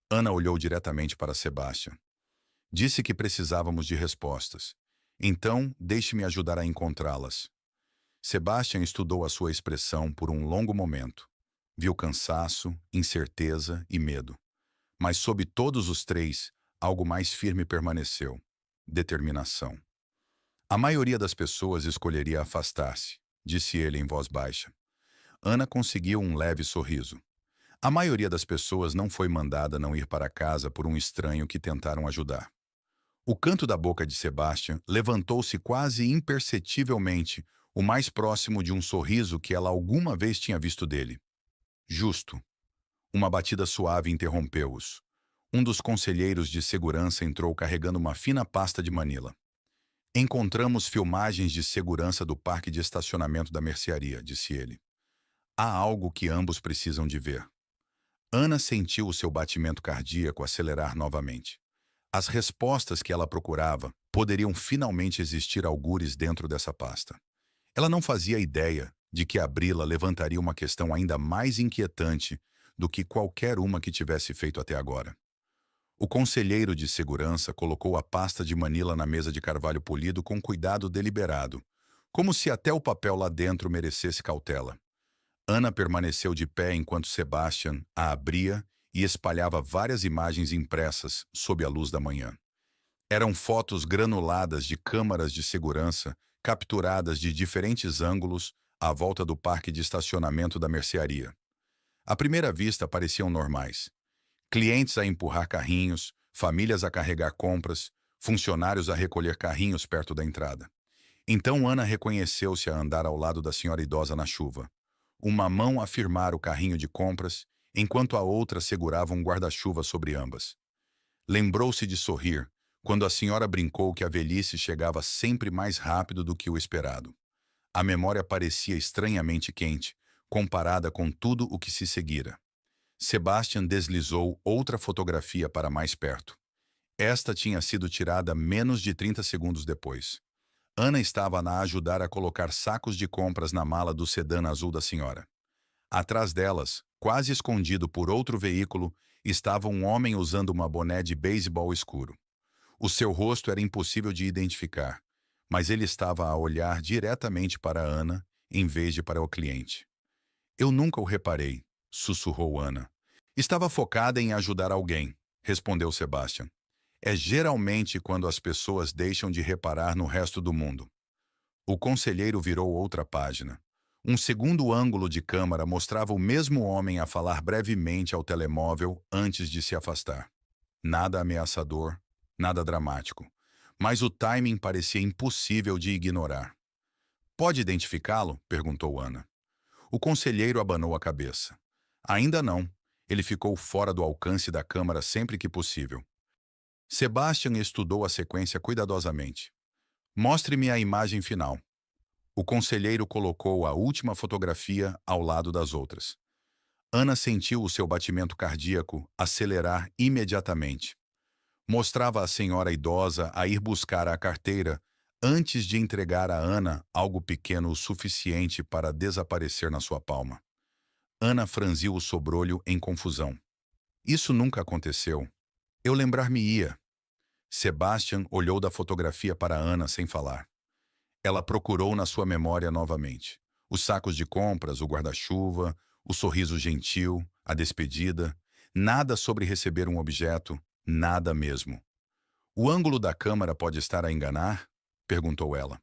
A: Ana olhou diretamente para Sebastian. "Disse que precisávamos de respostas. Então, deixe-me ajudar a encontrá-las." Sebastian estudou a sua expressão por um longo momento. Viu cansaço, incerteza e medo. Mas sob todos os três, algo mais firme permaneceu: determinação. "A maioria das pessoas escolheria afastar-se", disse ele em voz baixa. Ana conseguiu um leve sorriso. "A maioria das pessoas não foi mandada não ir para casa por um estranho que tentaram ajudar." O canto da boca de Sebastian levantou-se quase imperceptivelmente, o mais próximo de um sorriso que ela alguma vez tinha visto dele. "Justo." Uma batida suave interrompeu-os. Um dos conselheiros de segurança entrou carregando uma fina pasta de manila. "Encontramos filmagens de segurança do parque de estacionamento da mercearia", disse ele. "Há algo que ambos precisam de ver." Ana sentiu o seu batimento cardíaco acelerar novamente. As respostas que ela procurava poderiam finalmente existir algures dentro dessa pasta. Ela não fazia ideia de que abri-la levantaria uma questão ainda mais inquietante do que qualquer uma que tivesse feito até agora. O conselheiro de segurança colocou a pasta de Manila na mesa de carvalho polido com cuidado deliberado, como se até o papel lá dentro merecesse cautela. Ana permaneceu de pé enquanto Sebastian a abria e espalhava várias imagens impressas sob a luz da manhã. Eram fotos granuladas de câmaras de segurança capturadas de diferentes ângulos à volta do parque de estacionamento da mercearia. À primeira vista pareciam normais. Clientes a empurrar carrinhos, famílias a carregar compras, funcionários a recolher carrinhos perto da entrada. Então Ana reconheceu-se a andar ao lado da senhora idosa na chuva. Uma mão a firmar o carrinho de compras, enquanto a outra segurava um guarda-chuva sobre ambas. Lembrou-se de sorrir, quando a senhora brincou que a velhice chegava sempre mais rápido do que o esperado. A memória parecia estranhamente quente, comparada com tudo o que se seguira. Sebastian deslizou outra fotografia para mais perto. Esta tinha sido tirada menos de 30 segundos depois. Ana estava a ajudar a colocar sacos de compras na mala do sedã azul da senhora. Atrás delas, quase escondido por outro veículo, estava um homem usando uma boné de beisebol escuro. O seu rosto era impossível de identificar, mas ele estava a olhar diretamente para Ana, em vez de para o cliente. Eu nunca o reparei, sussurrou Ana. Estava focada em ajudar alguém, respondeu Sebastian. É geralmente quando as pessoas deixam de reparar no resto do mundo. O conselheiro virou outra página. Um segundo ângulo de câmara mostrava o mesmo homem a falar brevemente ao telemóvel antes de se afastar. Nada ameaçador, nada dramático. Mas o timing parecia impossível de ignorar. Pode identificá-lo? Perguntou Ana. O conselheiro abanou a cabeça. Ainda não. Ele ficou fora do alcance da câmara sempre que possível. Sebastian estudou a sequência cuidadosamente. Mostre-me a imagem final. O conselheiro colocou a última fotografia ao lado das outras. Ana sentiu o seu batimento cardíaco acelerar imediatamente. Mostrava a senhora idosa a ir buscar a carteira antes de entregar a Ana algo pequeno o suficiente para desaparecer na sua palma. Ana franziu o sobrolho em confusão. Isso nunca aconteceu. Eu lembrar-me-ia. Sebastian olhou da fotografia para Ana sem falar. Ela procurou na sua memória novamente. Os sacos de compras, o guarda-chuva, o sorriso gentil, a despedida. Nada sobre receber um objeto, nada mesmo. O ângulo da câmara pode estar a enganar? Perguntou ela.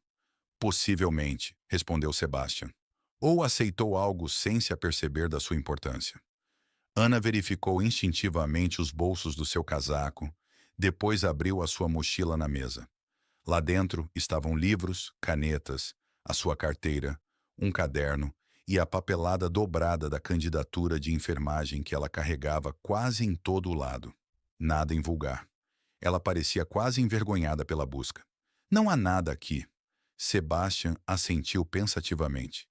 A: Possivelmente, respondeu Sebastian. Ou aceitou algo sem se aperceber da sua importância. Ana verificou instintivamente os bolsos do seu casaco, depois abriu a sua mochila na mesa. Lá dentro estavam livros, canetas, a sua carteira, um caderno e a papelada dobrada da candidatura de enfermagem que ela carregava quase em todo o lado. Nada em vulgar. Ela parecia quase envergonhada pela busca. Não há nada aqui. Sebastian assentiu pensativamente.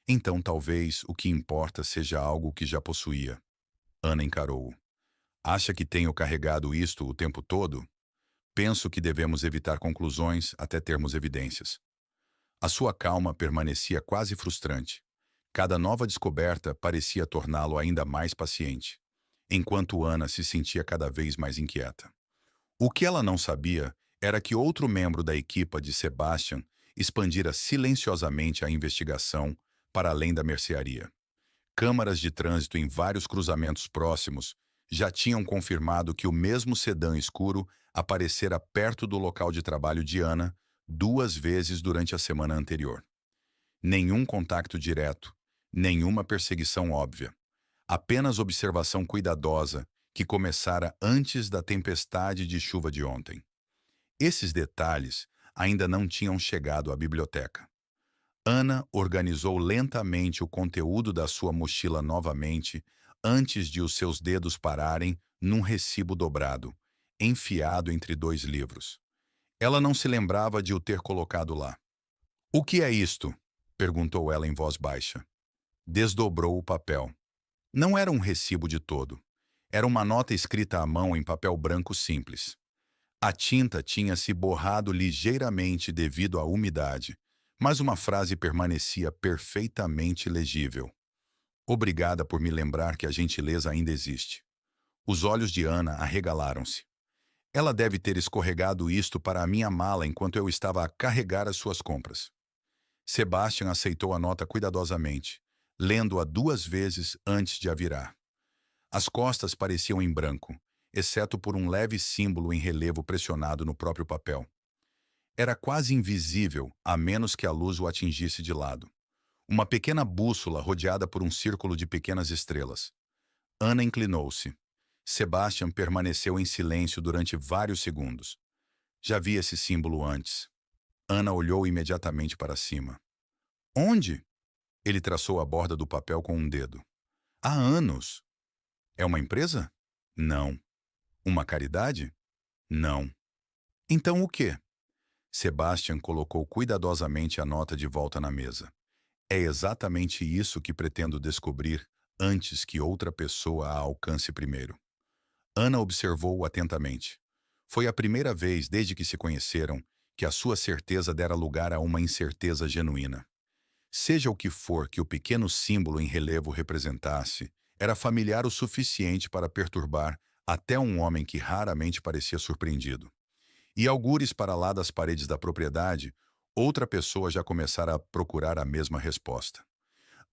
A: Então talvez o que importa seja algo que já possuía. Ana encarou-o. Acha que tenho carregado isto o tempo todo? Penso que devemos evitar conclusões até termos evidências. A sua calma permanecia quase frustrante. Cada nova descoberta parecia torná-lo ainda mais paciente, enquanto Ana se sentia cada vez mais inquieta. O que ela não sabia era que outro membro da equipa de Sebastian expandira silenciosamente a investigação para além da mercearia. Câmaras de trânsito em vários cruzamentos próximos já tinham confirmado que o mesmo sedã escuro aparecera perto do local de trabalho de Ana 2 vezes durante a semana anterior. Nenhum contacto direto, nenhuma perseguição óbvia. Apenas observação cuidadosa que começara antes da tempestade de chuva de ontem. Esses detalhes ainda não tinham chegado à biblioteca. Ana organizou lentamente o conteúdo da sua mochila novamente antes de os seus dedos pararem num recibo dobrado, enfiado entre 2 livros. Ela não se lembrava de o ter colocado lá. "O que é isto?" perguntou ela em voz baixa. Desdobrou o papel. Não era um recibo de todo. Era uma nota escrita à mão em papel branco simples. A tinta tinha se borrado ligeiramente devido à umidade, mas uma frase permanecia perfeitamente legível. Obrigada por me lembrar que a gentileza ainda existe. Os olhos de Ana arregalaram-se. Ela deve ter escorregado isto para a minha mala enquanto eu estava a carregar as suas compras. Sebastian aceitou a nota cuidadosamente, lendo-a 2 vezes antes de a virar. As costas pareciam em branco, exceto por um leve símbolo em relevo pressionado no próprio papel. Era quase invisível, a menos que a luz o atingisse de lado. Uma pequena bússola rodeada por um círculo de pequenas estrelas. Ana inclinou-se. Sebastian permaneceu em silêncio durante vários segundos. Já vi esse símbolo antes. Ana olhou imediatamente para cima. Onde? Ele traçou a borda do papel com um dedo. Há anos. É uma empresa? Não. Uma caridade? Não. Então o quê? Sebastian colocou cuidadosamente a nota de volta na mesa. É exatamente isso que pretendo descobrir antes que outra pessoa a alcance primeiro. Ana observou-o atentamente. Foi a primeira vez desde que se conheceram que a sua certeza dera lugar a uma incerteza genuína. Seja o que for que o pequeno símbolo em relevo representasse, era familiar o suficiente para perturbar até um homem que raramente parecia surpreendido. E algures para lá das paredes da propriedade, outra pessoa já começara a procurar a mesma resposta.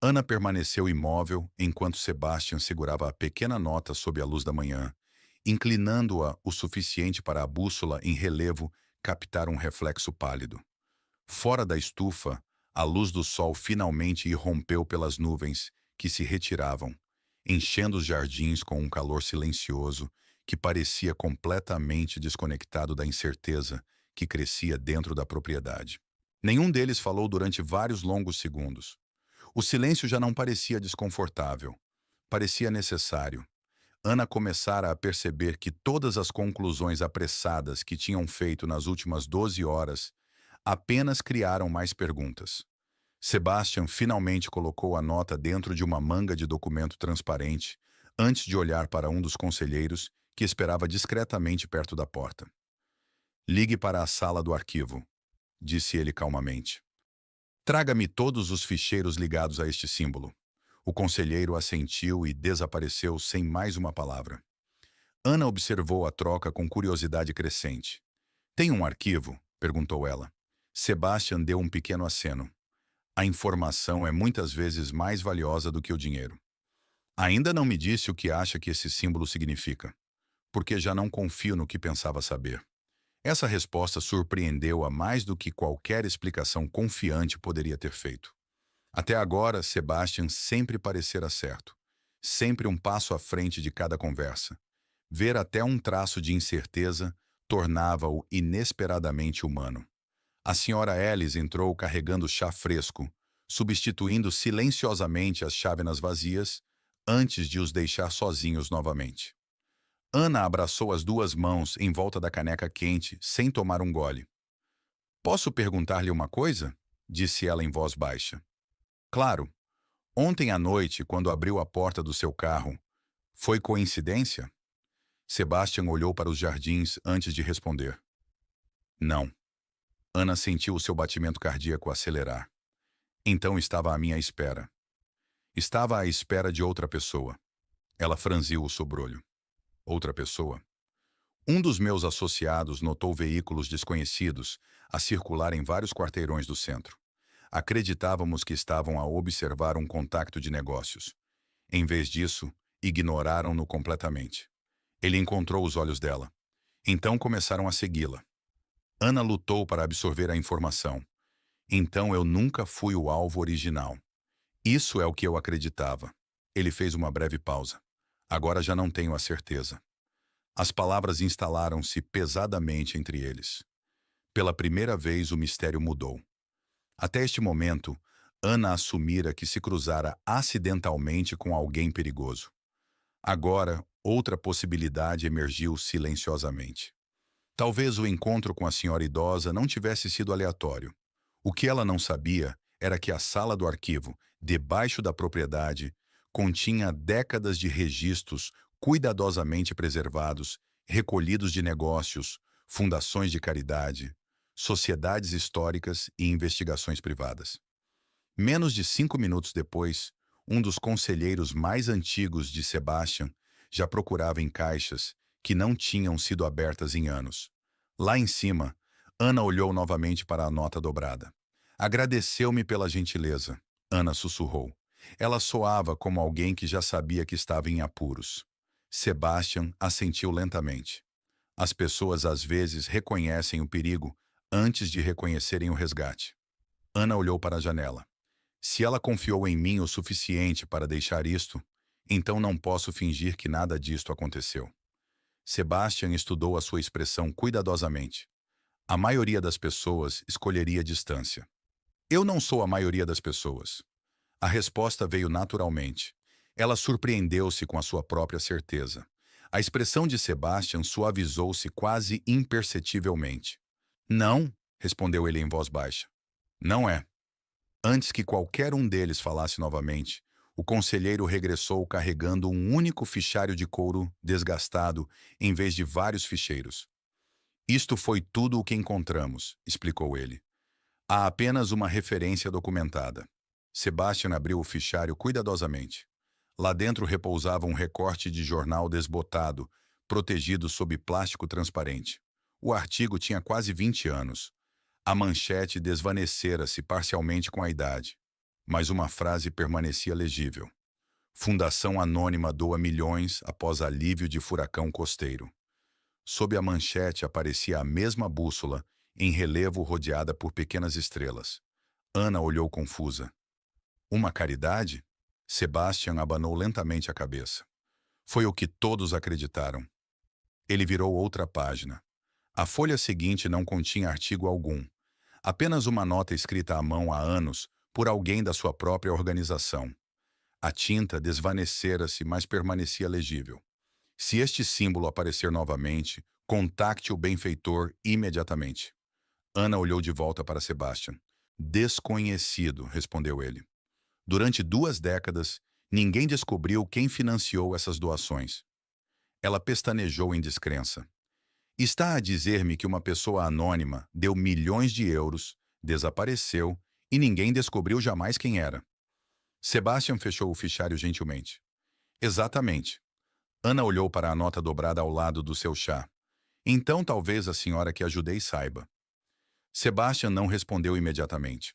A: Ana permaneceu imóvel enquanto Sebastian segurava a pequena nota sob a luz da manhã, inclinando-a o suficiente para a bússola em relevo captar um reflexo pálido. Fora da estufa, a luz do sol finalmente irrompeu pelas nuvens que se retiravam, enchendo os jardins com um calor silencioso que parecia completamente desconectado da incerteza que crescia dentro da propriedade. Nenhum deles falou durante vários longos segundos. O silêncio já não parecia desconfortável. Parecia necessário. Ana começara a perceber que todas as conclusões apressadas que tinham feito nas últimas 12 horas apenas criaram mais perguntas. Sebastian finalmente colocou a nota dentro de uma manga de documento transparente, antes de olhar para um dos conselheiros, que esperava discretamente perto da porta. Ligue para a sala do arquivo, disse ele calmamente. Traga-me todos os ficheiros ligados a este símbolo. O conselheiro assentiu e desapareceu sem mais uma palavra. Ana observou a troca com curiosidade crescente. Tem um arquivo? Perguntou ela. Sebastian deu um pequeno aceno. A informação é muitas vezes mais valiosa do que o dinheiro. Ainda não me disse o que acha que esse símbolo significa, porque já não confio no que pensava saber. Essa resposta surpreendeu-a mais do que qualquer explicação confiante poderia ter feito. Até agora, Sebastian sempre parecera certo, sempre um passo à frente de cada conversa. Ver até um traço de incerteza tornava-o inesperadamente humano. A senhora Alice entrou carregando chá fresco, substituindo silenciosamente as chávenas vazias, antes de os deixar sozinhos novamente. Ana abraçou as 2 mãos em volta da caneca quente, sem tomar um gole. Posso perguntar-lhe uma coisa? Disse ela em voz baixa. Claro. Ontem à noite, quando abriu a porta do seu carro, foi coincidência? Sebastian olhou para os jardins antes de responder. Não. Ana sentiu o seu batimento cardíaco acelerar. Então estava à minha espera. Estava à espera de outra pessoa. Ela franziu o sobrolho. Outra pessoa? Um dos meus associados notou veículos desconhecidos a circular em vários quarteirões do centro. Acreditávamos que estavam a observar um contacto de negócios. Em vez disso, ignoraram-no completamente. Ele encontrou os olhos dela. Então começaram a segui-la. Ana lutou para absorver a informação. Então eu nunca fui o alvo original. Isso é o que eu acreditava. Ele fez uma breve pausa. Agora já não tenho a certeza. As palavras instalaram-se pesadamente entre eles. Pela primeira vez o mistério mudou. Até este momento, Ana assumira que se cruzara acidentalmente com alguém perigoso. Agora, outra possibilidade emergiu silenciosamente. Talvez o encontro com a senhora idosa não tivesse sido aleatório. O que ela não sabia era que a sala do arquivo, debaixo da propriedade, continha décadas de registros cuidadosamente preservados, recolhidos de negócios, fundações de caridade, sociedades históricas e investigações privadas. Menos de 5 minutos depois, Um dos conselheiros mais antigos de Sebastian já procurava em caixas que não tinham sido abertas em anos. Lá em cima, Ana olhou novamente para a nota dobrada. Agradeceu-me pela gentileza, Ana sussurrou. Ela soava como alguém que já sabia que estava em apuros. Sebastian assentiu lentamente. As pessoas às vezes reconhecem o perigo antes de reconhecerem o resgate. Ana olhou para a janela. Se ela confiou em mim o suficiente para deixar isto, então não posso fingir que nada disto aconteceu. Sebastian estudou a sua expressão cuidadosamente. A maioria das pessoas escolheria distância. Eu não sou a maioria das pessoas. A resposta veio naturalmente. Ela surpreendeu-se com a sua própria certeza. A expressão de Sebastian suavizou-se quase imperceptivelmente. Não, respondeu ele em voz baixa. Não é. Antes que qualquer um deles falasse novamente, o conselheiro regressou carregando um único fichário de couro desgastado em vez de vários ficheiros. Isto foi tudo o que encontramos, explicou ele. Há apenas uma referência documentada. Sebastian abriu o fichário cuidadosamente. Lá dentro repousava um recorte de jornal desbotado, protegido sob plástico transparente. O artigo tinha quase 20 anos. A manchete desvanecera-se parcialmente com a idade, mas uma frase permanecia legível. Fundação Anônima doa milhões após alívio de furacão costeiro. Sob a manchete aparecia a mesma bússola, em relevo rodeada por pequenas estrelas. Ana olhou confusa. Uma caridade? Sebastian abanou lentamente a cabeça. Foi o que todos acreditaram. Ele virou outra página. A folha seguinte não continha artigo algum. Apenas uma nota escrita à mão há anos por alguém da sua própria organização. A tinta desvanecera-se, mas permanecia legível. Se este símbolo aparecer novamente, contacte o benfeitor imediatamente. Ana olhou de volta para Sebastian. Desconhecido, respondeu ele. Durante 2 décadas, ninguém descobriu quem financiou essas doações. Ela pestanejou em descrença. Está a dizer-me que uma pessoa anônima deu milhões de euros, desapareceu e ninguém descobriu jamais quem era. Sebastian fechou o fichário gentilmente. Exatamente. Ana olhou para a nota dobrada ao lado do seu chá. Então talvez a senhora que ajudei saiba. Sebastian não respondeu imediatamente.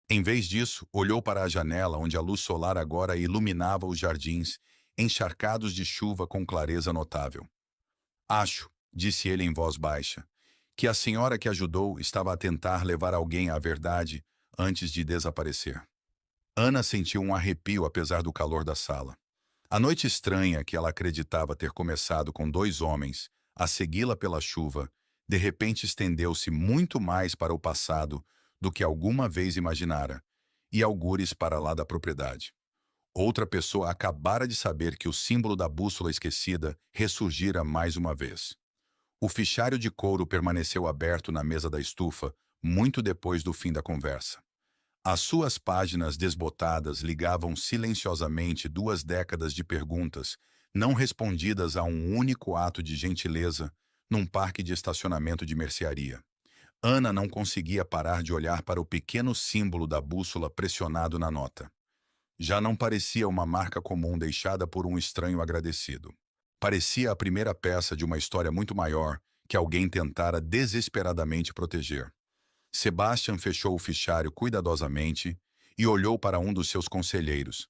A: Em vez disso, olhou para a janela onde a luz solar agora iluminava os jardins, encharcados de chuva com clareza notável. Acho, disse ele em voz baixa, que a senhora que ajudou estava a tentar levar alguém à verdade antes de desaparecer. Ana sentiu um arrepio apesar do calor da sala. A noite estranha que ela acreditava ter começado com 2 homens, a segui-la pela chuva, de repente estendeu-se muito mais para o passado do que alguma vez imaginara, e algures para lá da propriedade. Outra pessoa acabara de saber que o símbolo da bússola esquecida ressurgira mais uma vez. O fichário de couro permaneceu aberto na mesa da estufa, muito depois do fim da conversa. As suas páginas desbotadas ligavam silenciosamente 2 décadas de perguntas, não respondidas a um único ato de gentileza, num parque de estacionamento de mercearia. Ana não conseguia parar de olhar para o pequeno símbolo da bússola pressionado na nota. Já não parecia uma marca comum deixada por um estranho agradecido. Parecia a primeira peça de uma história muito maior que alguém tentara desesperadamente proteger. Sebastian fechou o fichário cuidadosamente e olhou para um dos seus conselheiros.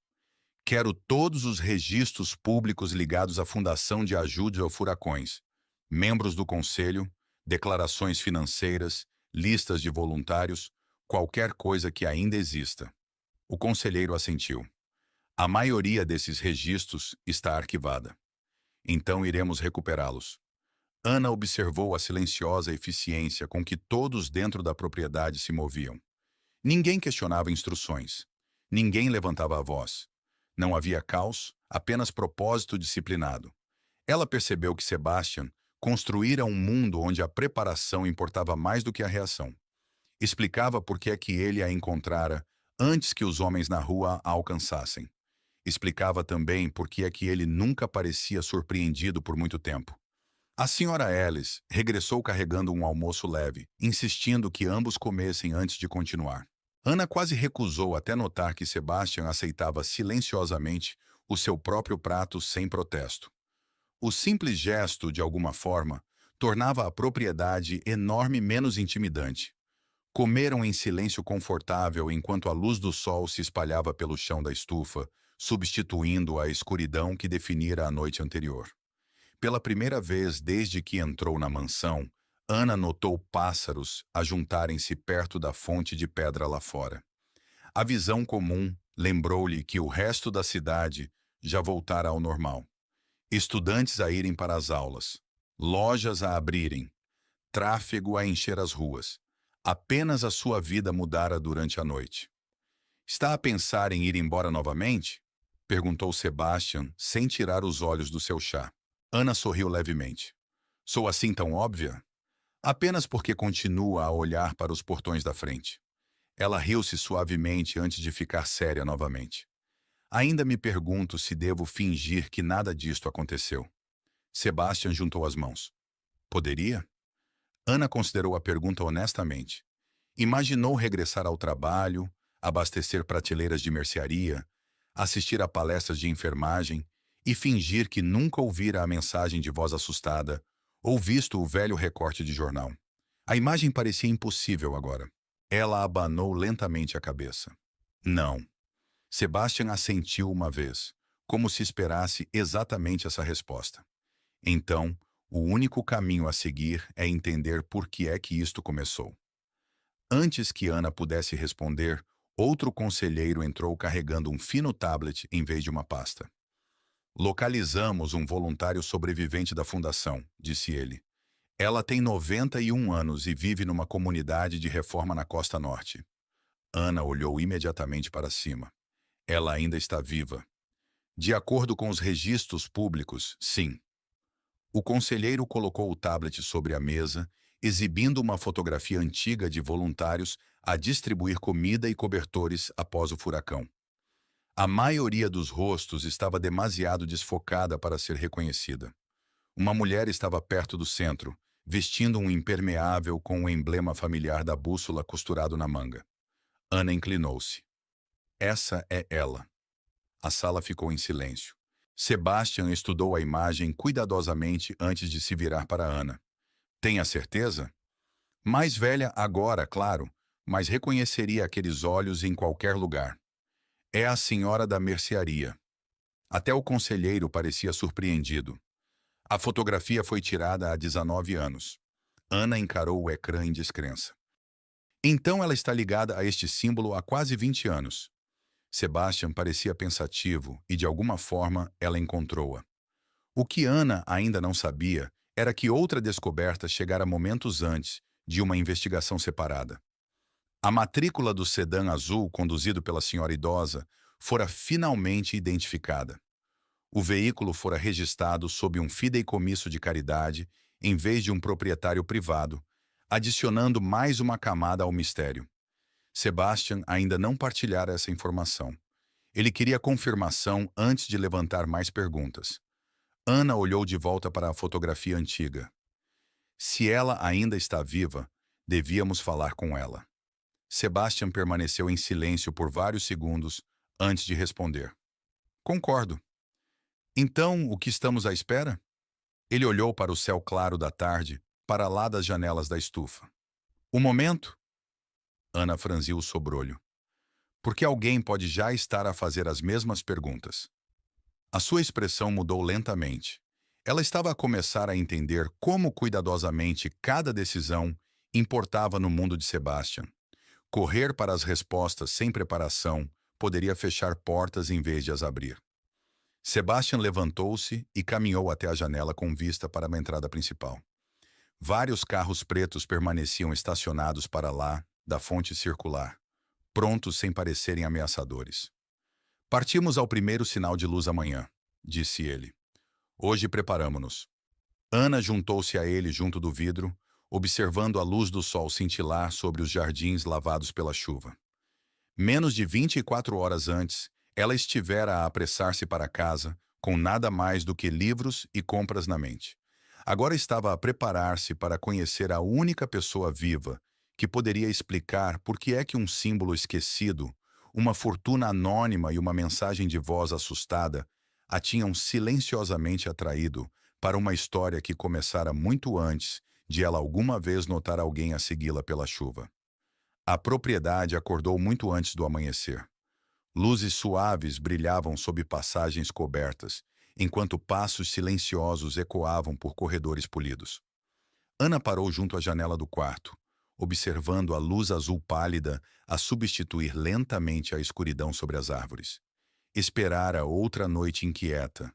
A: Quero todos os registros públicos ligados à Fundação de Ajuda a Furacões, membros do conselho, declarações financeiras, listas de voluntários, qualquer coisa que ainda exista. O conselheiro assentiu. A maioria desses registros está arquivada. Então iremos recuperá-los. Ana observou a silenciosa eficiência com que todos dentro da propriedade se moviam. Ninguém questionava instruções. Ninguém levantava a voz. Não havia caos, apenas propósito disciplinado. Ela percebeu que Sebastian construíra um mundo onde a preparação importava mais do que a reação. Explicava por que é que ele a encontrara antes que os homens na rua a alcançassem. Explicava também por que é que ele nunca parecia surpreendido por muito tempo. A senhora Alice regressou carregando um almoço leve, insistindo que ambos comessem antes de continuar. Ana quase recusou até notar que Sebastian aceitava silenciosamente o seu próprio prato sem protesto. O simples gesto, de alguma forma, tornava a propriedade enorme menos intimidante. Comeram em silêncio confortável enquanto a luz do sol se espalhava pelo chão da estufa, substituindo a escuridão que definira a noite anterior. Pela primeira vez desde que entrou na mansão, Ana notou pássaros ajuntarem-se perto da fonte de pedra lá fora. A visão comum lembrou-lhe que o resto da cidade já voltara ao normal. Estudantes a irem para as aulas, lojas a abrirem, tráfego a encher as ruas. Apenas a sua vida mudara durante a noite. Está a pensar em ir embora novamente? Perguntou Sebastian, sem tirar os olhos do seu chá. Ana sorriu levemente. Sou assim tão óbvia? Apenas porque continua a olhar para os portões da frente. Ela riu-se suavemente antes de ficar séria novamente. Ainda me pergunto se devo fingir que nada disto aconteceu. Sebastian juntou as mãos. Poderia? Ana considerou a pergunta honestamente. Imaginou regressar ao trabalho, abastecer prateleiras de mercearia, assistir a palestras de enfermagem e fingir que nunca ouvira a mensagem de voz assustada ou visto o velho recorte de jornal. A imagem parecia impossível agora. Ela abanou lentamente a cabeça. Não. Sebastian assentiu uma vez, como se esperasse exatamente essa resposta. Então, o único caminho a seguir é entender por que é que isto começou. Antes que Ana pudesse responder, outro conselheiro entrou carregando um fino tablet em vez de uma pasta. Localizamos um voluntário sobrevivente da fundação, disse ele. Ela tem 91 anos e vive numa comunidade de reforma na costa norte. Ana olhou imediatamente para cima. Ela ainda está viva. De acordo com os registros públicos, sim. O conselheiro colocou o tablet sobre a mesa, exibindo uma fotografia antiga de voluntários a distribuir comida e cobertores após o furacão. A maioria dos rostos estava demasiado desfocada para ser reconhecida. Uma mulher estava perto do centro, vestindo um impermeável com o emblema familiar da bússola costurado na manga. Ana inclinou-se. Essa é ela. A sala ficou em silêncio. Sebastian estudou a imagem cuidadosamente antes de se virar para Ana. Tem a certeza? Mais velha agora, claro, mas reconheceria aqueles olhos em qualquer lugar. É a senhora da mercearia. Até o conselheiro parecia surpreendido. A fotografia foi tirada há 19 anos. Ana encarou o ecrã em descrença. Então ela está ligada a este símbolo há quase 20 anos. Sebastian parecia pensativo e, de alguma forma, ela encontrou-a. O que Ana ainda não sabia era que outra descoberta chegara momentos antes de uma investigação separada. A matrícula do sedã azul conduzido pela senhora idosa fora finalmente identificada. O veículo fora registrado sob um fideicomisso de caridade em vez de um proprietário privado, adicionando mais uma camada ao mistério. Sebastian ainda não partilhara essa informação. Ele queria confirmação antes de levantar mais perguntas. Ana olhou de volta para a fotografia antiga. Se ela ainda está viva, devíamos falar com ela. Sebastian permaneceu em silêncio por vários segundos antes de responder. Concordo. Então, o que estamos à espera? Ele olhou para o céu claro da tarde, para lá das janelas da estufa. O momento? Ana franziu o sobrolho. Porque alguém pode já estar a fazer as mesmas perguntas. A sua expressão mudou lentamente. Ela estava a começar a entender como cuidadosamente cada decisão importava no mundo de Sebastian. Correr para as respostas sem preparação poderia fechar portas em vez de as abrir. Sebastian levantou-se e caminhou até a janela com vista para a entrada principal. Vários carros pretos permaneciam estacionados para lá da fonte circular, prontos sem parecerem ameaçadores. Partimos ao primeiro sinal de luz amanhã, disse ele. Hoje preparamo-nos. Ana juntou-se a ele junto do vidro, observando a luz do sol cintilar sobre os jardins lavados pela chuva. Menos de 24 horas antes, ela estivera a apressar-se para casa, com nada mais do que livros e compras na mente. Agora estava a preparar-se para conhecer a única pessoa viva que poderia explicar por que é que um símbolo esquecido, uma fortuna anônima e uma mensagem de voz assustada a tinham silenciosamente atraído para uma história que começara muito antes de ela alguma vez notar alguém a segui-la pela chuva. A propriedade acordou muito antes do amanhecer. Luzes suaves brilhavam sob passagens cobertas, enquanto passos silenciosos ecoavam por corredores polidos. Ana parou junto à janela do quarto, observando a luz azul pálida a substituir lentamente a escuridão sobre as árvores. Esperara outra noite inquieta,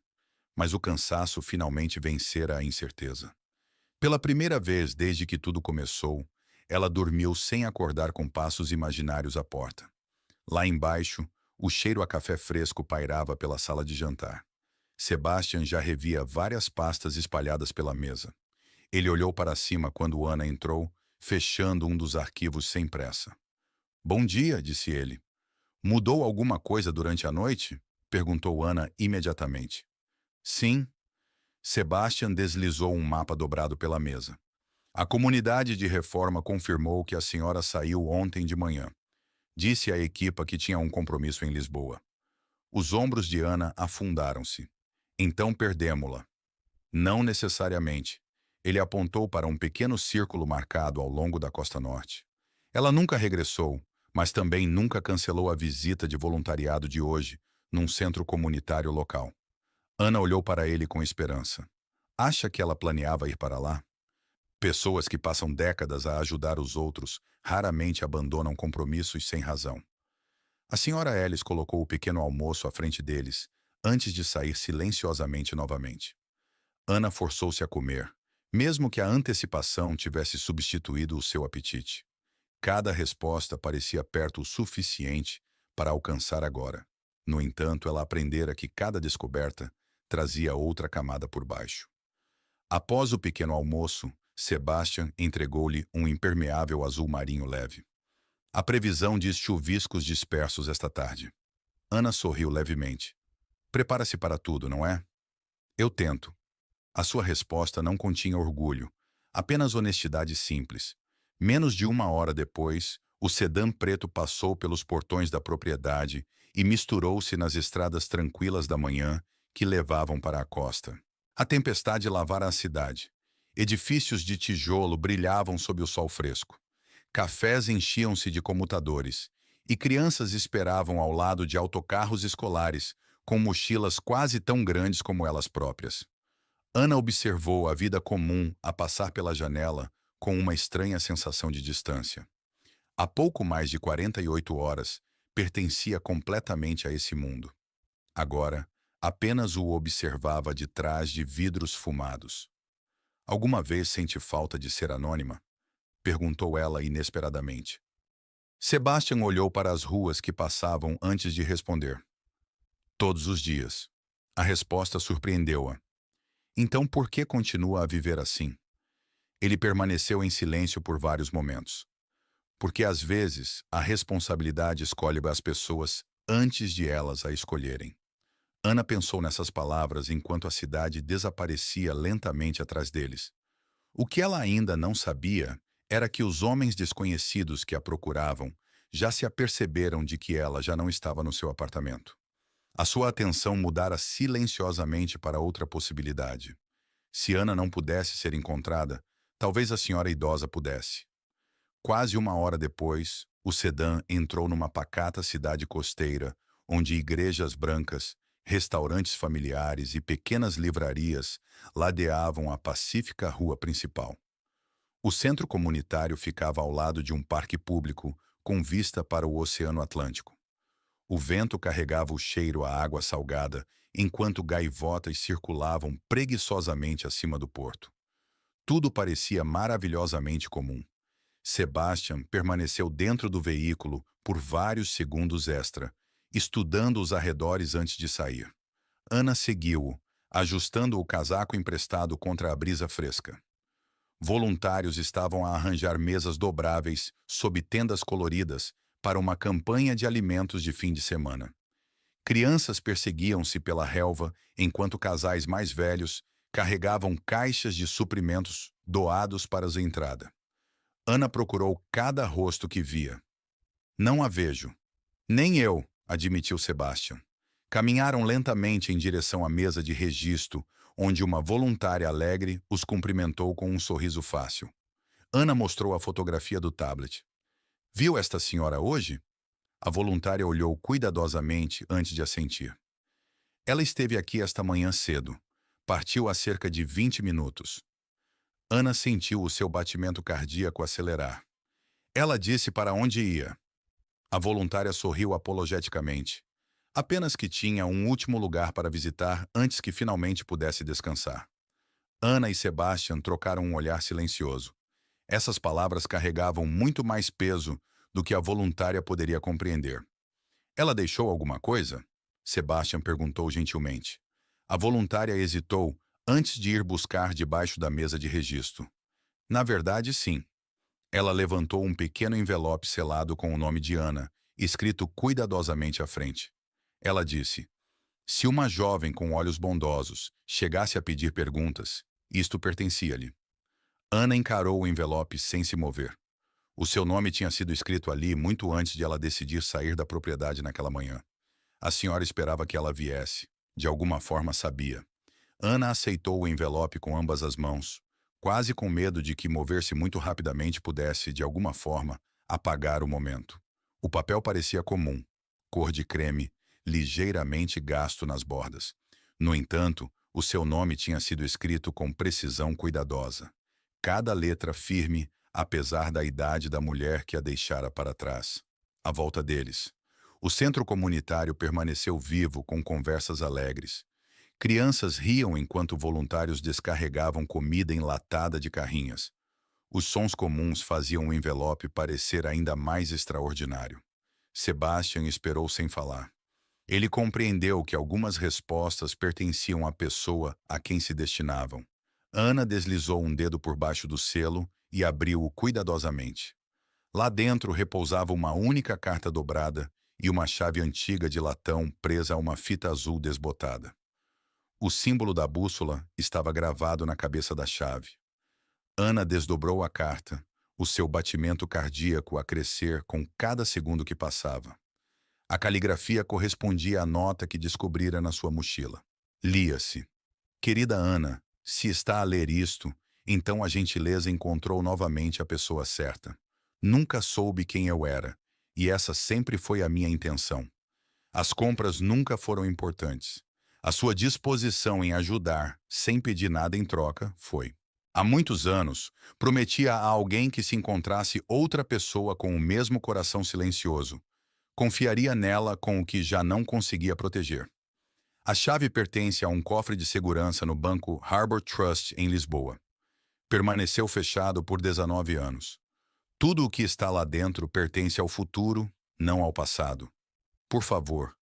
A: mas o cansaço finalmente vencera a incerteza. Pela primeira vez desde que tudo começou, ela dormiu sem acordar com passos imaginários à porta. Lá embaixo, o cheiro a café fresco pairava pela sala de jantar. Sebastian já revia várias pastas espalhadas pela mesa. Ele olhou para cima quando Ana entrou, fechando um dos arquivos sem pressa. "Bom dia", disse ele. "Mudou alguma coisa durante a noite?" perguntou Ana imediatamente. "Sim." Sebastian deslizou um mapa dobrado pela mesa. "A comunidade de reforma confirmou que a senhora saiu ontem de manhã. Disse à equipa que tinha um compromisso em Lisboa." Os ombros de Ana afundaram-se. "Então perdemo-la." "Não necessariamente." Ele apontou para um pequeno círculo marcado ao longo da costa norte. "Ela nunca regressou, mas também nunca cancelou a visita de voluntariado de hoje, num centro comunitário local." Ana olhou para ele com esperança. "Acha que ela planeava ir para lá?" Pessoas que passam décadas a ajudar os outros raramente abandonam compromissos sem razão. A senhora Ellis colocou o pequeno almoço à frente deles, antes de sair silenciosamente novamente. Ana forçou-se a comer, mesmo que a antecipação tivesse substituído o seu apetite. Cada resposta parecia perto o suficiente para alcançar agora. No entanto, ela aprendera que cada descoberta trazia outra camada por baixo. Após o pequeno almoço, Sebastian entregou-lhe um impermeável azul marinho leve. "A previsão diz chuviscos dispersos esta tarde." Ana sorriu levemente. "Prepara-se para tudo, não é?" "Eu tento." A sua resposta não continha orgulho, apenas honestidade simples. Menos de uma hora depois, o sedã preto passou pelos portões da propriedade e misturou-se nas estradas tranquilas da manhã que levavam para a costa. A tempestade lavara a cidade. Edifícios de tijolo brilhavam sob o sol fresco. Cafés enchiam-se de comutadores, e crianças esperavam ao lado de autocarros escolares, com mochilas quase tão grandes como elas próprias. Ana observou a vida comum a passar pela janela com uma estranha sensação de distância. Há pouco mais de 48 horas, pertencia completamente a esse mundo. Agora, apenas o observava de trás de vidros fumados. "Alguma vez sente falta de ser anônima?" perguntou ela inesperadamente. Sebastian olhou para as ruas que passavam antes de responder. "Todos os dias." A resposta surpreendeu-a. "Então por que continua a viver assim?" Ele permaneceu em silêncio por vários momentos. "Porque às vezes a responsabilidade escolhe as pessoas antes de elas a escolherem." Ana pensou nessas palavras enquanto a cidade desaparecia lentamente atrás deles. O que ela ainda não sabia era que os homens desconhecidos que a procuravam já se aperceberam de que ela já não estava no seu apartamento. A sua atenção mudara silenciosamente para outra possibilidade. Se Ana não pudesse ser encontrada, talvez a senhora idosa pudesse. Quase uma hora depois, o sedã entrou numa pacata cidade costeira, onde igrejas brancas, restaurantes familiares e pequenas livrarias ladeavam a pacífica rua principal. O centro comunitário ficava ao lado de um parque público com vista para o Oceano Atlântico. O vento carregava o cheiro à água salgada, enquanto gaivotas circulavam preguiçosamente acima do porto. Tudo parecia maravilhosamente comum. Sebastian permaneceu dentro do veículo por vários segundos extra, estudando os arredores antes de sair. Ana seguiu-o, ajustando o casaco emprestado contra a brisa fresca. Voluntários estavam a arranjar mesas dobráveis sob tendas coloridas para uma campanha de alimentos de fim de semana. Crianças perseguiam-se pela relva, enquanto casais mais velhos carregavam caixas de suprimentos doados para a entrada. Ana procurou cada rosto que via. Não a vejo. Nem eu, admitiu Sebastian. Caminharam lentamente em direção à mesa de registro, onde uma voluntária alegre os cumprimentou com um sorriso fácil. Ana mostrou a fotografia do tablet. Viu esta senhora hoje? A voluntária olhou cuidadosamente antes de assentir. Ela esteve aqui esta manhã cedo. Partiu há cerca de 20 minutos. Ana sentiu o seu batimento cardíaco acelerar. Ela disse para onde ia. A voluntária sorriu apologeticamente. Apenas que tinha um último lugar para visitar antes que finalmente pudesse descansar. Ana e Sebastian trocaram um olhar silencioso. Essas palavras carregavam muito mais peso do que a voluntária poderia compreender. Ela deixou alguma coisa? Sebastian perguntou gentilmente. A voluntária hesitou antes de ir buscar debaixo da mesa de registro. Na verdade, sim. Ela levantou um pequeno envelope selado com o nome de Ana, escrito cuidadosamente à frente. Ela disse: se uma jovem com olhos bondosos chegasse a pedir perguntas, isto pertencia-lhe. Ana encarou o envelope sem se mover. O seu nome tinha sido escrito ali muito antes de ela decidir sair da propriedade naquela manhã. A senhora esperava que ela viesse. De alguma forma sabia. Ana aceitou o envelope com ambas as mãos, quase com medo de que mover-se muito rapidamente pudesse, de alguma forma, apagar o momento. O papel parecia comum, cor de creme, ligeiramente gasto nas bordas. No entanto, o seu nome tinha sido escrito com precisão cuidadosa. Cada letra firme, apesar da idade da mulher que a deixara para trás. À volta deles, o centro comunitário permaneceu vivo com conversas alegres. Crianças riam enquanto voluntários descarregavam comida enlatada de carrinhas. Os sons comuns faziam o envelope parecer ainda mais extraordinário. Sebastian esperou sem falar. Ele compreendeu que algumas respostas pertenciam à pessoa a quem se destinavam. Ana deslizou um dedo por baixo do selo e abriu-o cuidadosamente. Lá dentro repousava uma única carta dobrada e uma chave antiga de latão presa a uma fita azul desbotada. O símbolo da bússola estava gravado na cabeça da chave. Ana desdobrou a carta, o seu batimento cardíaco a crescer com cada segundo que passava. A caligrafia correspondia à nota que descobrira na sua mochila. Lia-se: querida Ana, se está a ler isto, então a gentileza encontrou novamente a pessoa certa. Nunca soube quem eu era, e essa sempre foi a minha intenção. As compras nunca foram importantes. A sua disposição em ajudar, sem pedir nada em troca, foi. Há muitos anos, prometia a alguém que se encontrasse outra pessoa com o mesmo coração silencioso. Confiaria nela com o que já não conseguia proteger. A chave pertence a um cofre de segurança no banco Harbor Trust, em Lisboa. Permaneceu fechado por 19 anos. Tudo o que está lá dentro pertence ao futuro, não ao passado. Por favor,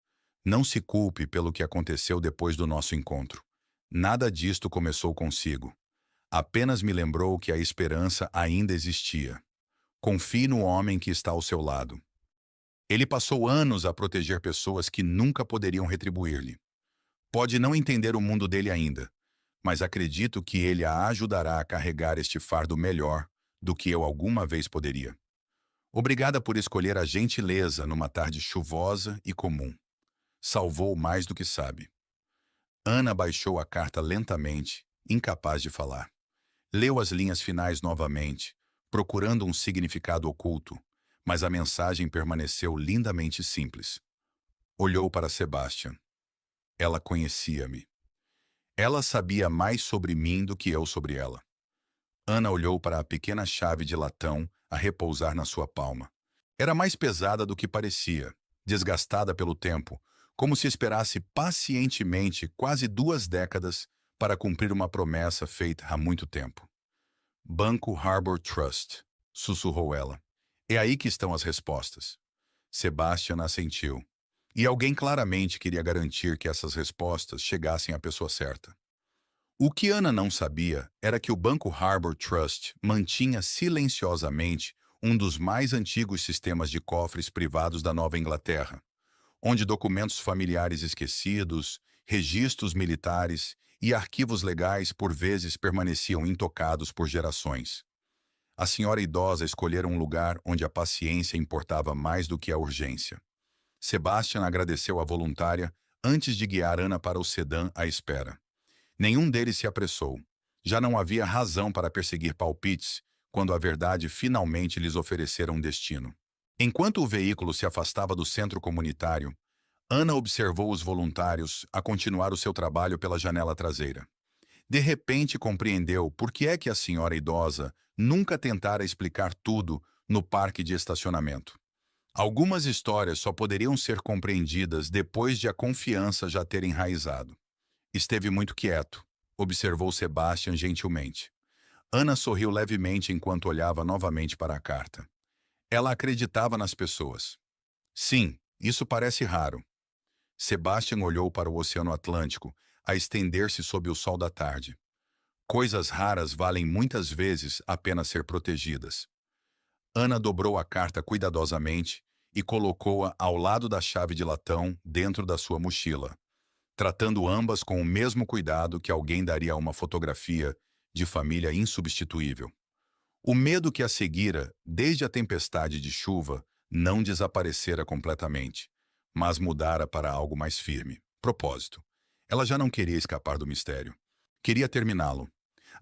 A: não se culpe pelo que aconteceu depois do nosso encontro. Nada disto começou consigo. Apenas me lembrou que a esperança ainda existia. Confie no homem que está ao seu lado. Ele passou anos a proteger pessoas que nunca poderiam retribuir-lhe. Pode não entender o mundo dele ainda, mas acredito que ele a ajudará a carregar este fardo melhor do que eu alguma vez poderia. Obrigada por escolher a gentileza numa tarde chuvosa e comum. Salvou mais do que sabe. Ana baixou a carta lentamente, incapaz de falar. Leu as linhas finais novamente, procurando um significado oculto, mas a mensagem permaneceu lindamente simples. Olhou para Sebastian. Ela conhecia-me. Ela sabia mais sobre mim do que eu sobre ela. Ana olhou para a pequena chave de latão a repousar na sua palma. Era mais pesada do que parecia, desgastada pelo tempo, como se esperasse pacientemente quase 2 décadas para cumprir uma promessa feita há muito tempo. Banco Harbor Trust, sussurrou ela. É aí que estão as respostas. Sebastian assentiu. E alguém claramente queria garantir que essas respostas chegassem à pessoa certa. O que Ana não sabia era que o Banco Harbor Trust mantinha silenciosamente um dos mais antigos sistemas de cofres privados da Nova Inglaterra, onde documentos familiares esquecidos, registros militares e arquivos legais por vezes permaneciam intocados por gerações. A senhora idosa escolhera um lugar onde a paciência importava mais do que a urgência. Sebastian agradeceu à voluntária antes de guiar Ana para o sedã à espera. Nenhum deles se apressou. Já não havia razão para perseguir palpites quando a verdade finalmente lhes oferecera um destino. Enquanto o veículo se afastava do centro comunitário, Ana observou os voluntários a continuar o seu trabalho pela janela traseira. De repente compreendeu por que é que a senhora idosa nunca tentara explicar tudo no parque de estacionamento. Algumas histórias só poderiam ser compreendidas depois de a confiança já ter enraizado. Esteve muito quieto, observou Sebastian gentilmente. Ana sorriu levemente enquanto olhava novamente para a carta. Ela acreditava nas pessoas. Sim, isso parece raro. Sebastian olhou para o Oceano Atlântico, a estender-se sob o sol da tarde. Coisas raras valem muitas vezes a pena ser protegidas. Ana dobrou a carta cuidadosamente e colocou-a ao lado da chave de latão dentro da sua mochila, tratando ambas com o mesmo cuidado que alguém daria a uma fotografia de família insubstituível. O medo que a seguira, desde a tempestade de chuva, não desaparecera completamente, mas mudara para algo mais firme. Propósito. Ela já não queria escapar do mistério. Queria terminá-lo.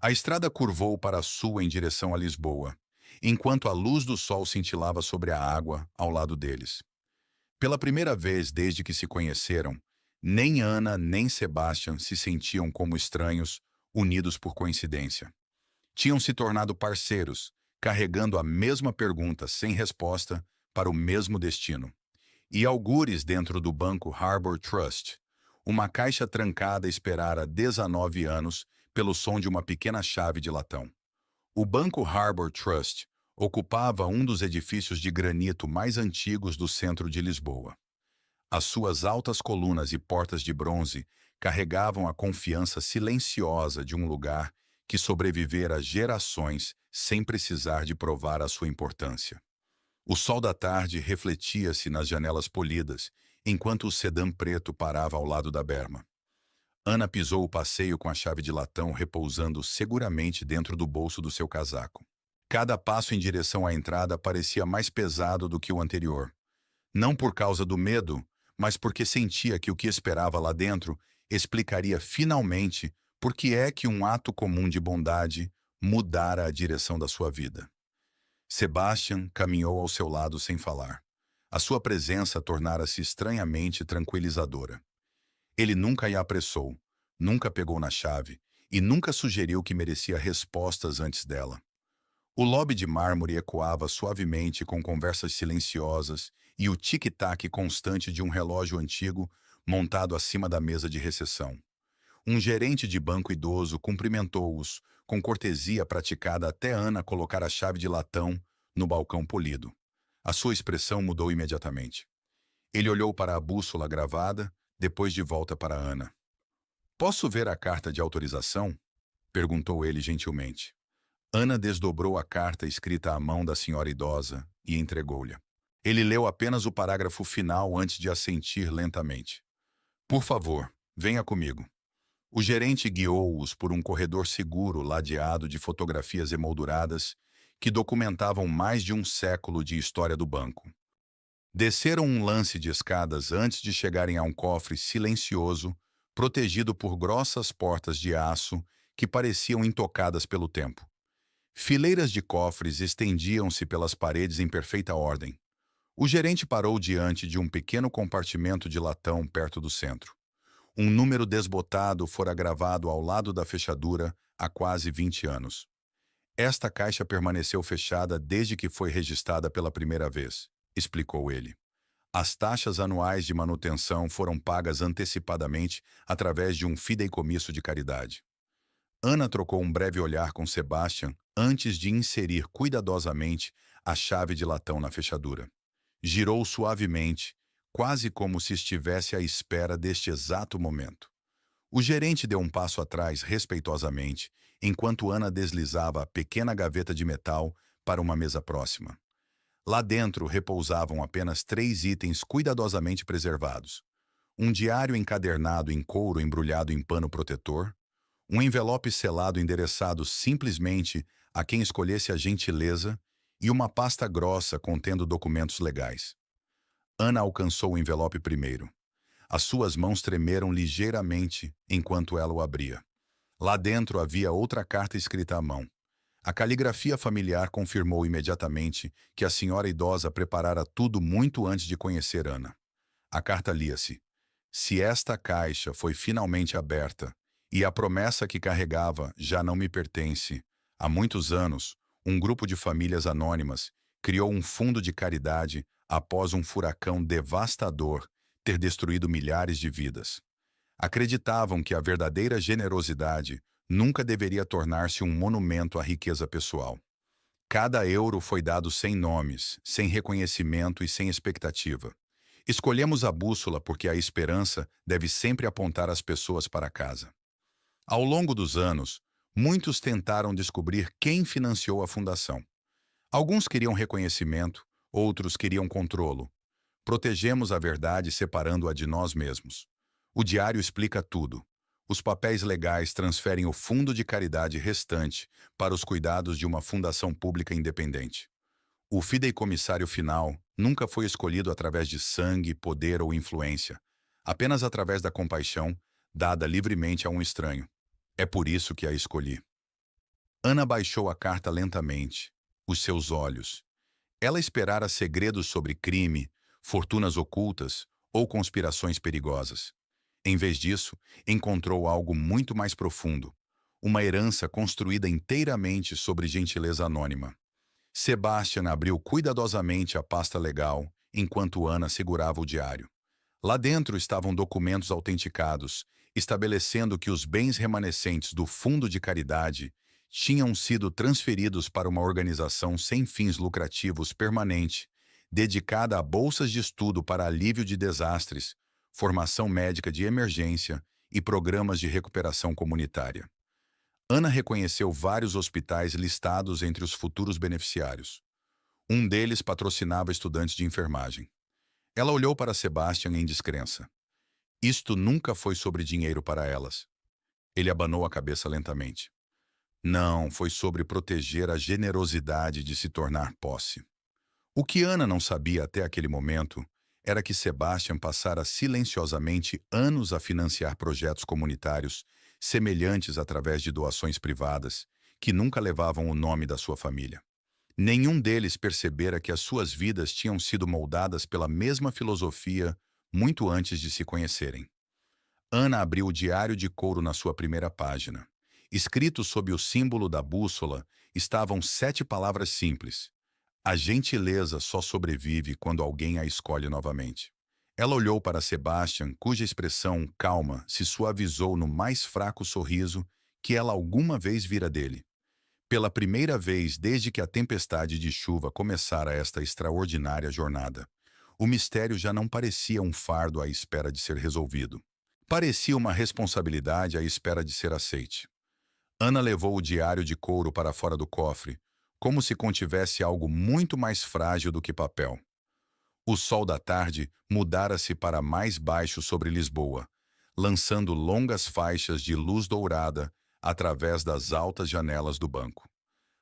A: A estrada curvou para sul em direção a Lisboa, enquanto a luz do sol cintilava sobre a água ao lado deles. Pela primeira vez desde que se conheceram, nem Ana nem Sebastian se sentiam como estranhos, unidos por coincidência. Tinham se tornado parceiros, carregando a mesma pergunta sem resposta para o mesmo destino. E algures dentro do banco Harbour Trust, uma caixa trancada esperara 19 anos pelo som de uma pequena chave de latão. O banco Harbour Trust ocupava um dos edifícios de granito mais antigos do centro de Lisboa. As suas altas colunas e portas de bronze carregavam a confiança silenciosa de um lugar que sobrevivera a gerações sem precisar de provar a sua importância. O sol da tarde refletia-se nas janelas polidas, enquanto o sedã preto parava ao lado da berma. Ana pisou o passeio com a chave de latão repousando seguramente dentro do bolso do seu casaco. Cada passo em direção à entrada parecia mais pesado do que o anterior. Não por causa do medo, mas porque sentia que o que esperava lá dentro explicaria finalmente por que é que um ato comum de bondade mudara a direção da sua vida. Sebastian caminhou ao seu lado sem falar. A sua presença tornara-se estranhamente tranquilizadora. Ele nunca a apressou, nunca pegou na chave e nunca sugeriu que merecia respostas antes dela. O lobby de mármore ecoava suavemente com conversas silenciosas e o tic-tac constante de um relógio antigo montado acima da mesa de recepção. Um gerente de banco idoso cumprimentou-os, com cortesia praticada até Ana colocar a chave de latão no balcão polido. A sua expressão mudou imediatamente. Ele olhou para a bússola gravada, depois de volta para Ana. "Posso ver a carta de autorização?" perguntou ele gentilmente. Ana desdobrou a carta escrita à mão da senhora idosa e entregou-lhe. Ele leu apenas o parágrafo final antes de assentir lentamente. "Por favor, venha comigo." O gerente guiou-os por um corredor seguro ladeado de fotografias emolduradas que documentavam mais de um século de história do banco. Desceram um lance de escadas antes de chegarem a um cofre silencioso, protegido por grossas portas de aço que pareciam intocadas pelo tempo. Fileiras de cofres estendiam-se pelas paredes em perfeita ordem. O gerente parou diante de um pequeno compartimento de latão perto do centro. Um número desbotado fora gravado ao lado da fechadura há quase 20 anos. "Esta caixa permaneceu fechada desde que foi registrada pela primeira vez", explicou ele. "As taxas anuais de manutenção foram pagas antecipadamente através de um fideicomisso de caridade." Ana trocou um breve olhar com Sebastian antes de inserir cuidadosamente a chave de latão na fechadura. Girou suavemente, quase como se estivesse à espera deste exato momento. O gerente deu um passo atrás respeitosamente, enquanto Ana deslizava a pequena gaveta de metal para uma mesa próxima. Lá dentro repousavam apenas 3 itens cuidadosamente preservados: um diário encadernado em couro embrulhado em pano protetor, um envelope selado endereçado simplesmente a quem escolhesse a gentileza e uma pasta grossa contendo documentos legais. Ana alcançou o envelope primeiro. As suas mãos tremeram ligeiramente enquanto ela o abria. Lá dentro havia outra carta escrita à mão. A caligrafia familiar confirmou imediatamente que a senhora idosa preparara tudo muito antes de conhecer Ana. A carta lia-se: "Se esta caixa foi finalmente aberta e a promessa que carregava já não me pertence, há muitos anos, um grupo de famílias anônimas criou um fundo de caridade após um furacão devastador ter destruído milhares de vidas. Acreditavam que a verdadeira generosidade nunca deveria tornar-se um monumento à riqueza pessoal. Cada euro foi dado sem nomes, sem reconhecimento e sem expectativa. Escolhemos a bússola porque a esperança deve sempre apontar as pessoas para casa. Ao longo dos anos, muitos tentaram descobrir quem financiou a fundação. Alguns queriam reconhecimento, outros queriam controlo. Protegemos a verdade separando-a de nós mesmos. O diário explica tudo. Os papéis legais transferem o fundo de caridade restante para os cuidados de uma fundação pública independente. O fideicomissário final nunca foi escolhido através de sangue, poder ou influência, apenas através da compaixão, dada livremente a um estranho. É por isso que a escolhi. Ana baixou a carta lentamente, os seus olhos. Ela esperara segredos sobre crime, fortunas ocultas ou conspirações perigosas. Em vez disso, encontrou algo muito mais profundo, uma herança construída inteiramente sobre gentileza anônima. Sebastian abriu cuidadosamente a pasta legal, enquanto Ana segurava o diário. Lá dentro estavam documentos autenticados, estabelecendo que os bens remanescentes do Fundo de Caridade tinham sido transferidos para uma organização sem fins lucrativos permanente, dedicada a bolsas de estudo para alívio de desastres, formação médica de emergência e programas de recuperação comunitária. Ana reconheceu vários hospitais listados entre os futuros beneficiários. Um deles patrocinava estudantes de enfermagem. Ela olhou para Sebastian em descrença. Isto nunca foi sobre dinheiro para elas. Ele abanou a cabeça lentamente. Não, foi sobre proteger a generosidade de se tornar posse. O que Ana não sabia até aquele momento era que Sebastian passara silenciosamente anos a financiar projetos comunitários semelhantes através de doações privadas, que nunca levavam o nome da sua família. Nenhum deles percebera que as suas vidas tinham sido moldadas pela mesma filosofia muito antes de se conhecerem. Ana abriu o diário de couro na sua primeira página. Escrito sob o símbolo da bússola estavam 7 palavras simples. A gentileza só sobrevive quando alguém a escolhe novamente. Ela olhou para Sebastian, cuja expressão calma se suavizou no mais fraco sorriso que ela alguma vez vira dele. Pela primeira vez desde que a tempestade de chuva começara esta extraordinária jornada, o mistério já não parecia um fardo à espera de ser resolvido. Parecia uma responsabilidade à espera de ser aceite. Ana levou o diário de couro para fora do cofre, como se contivesse algo muito mais frágil do que papel. O sol da tarde mudara-se para mais baixo sobre Lisboa, lançando longas faixas de luz dourada através das altas janelas do banco.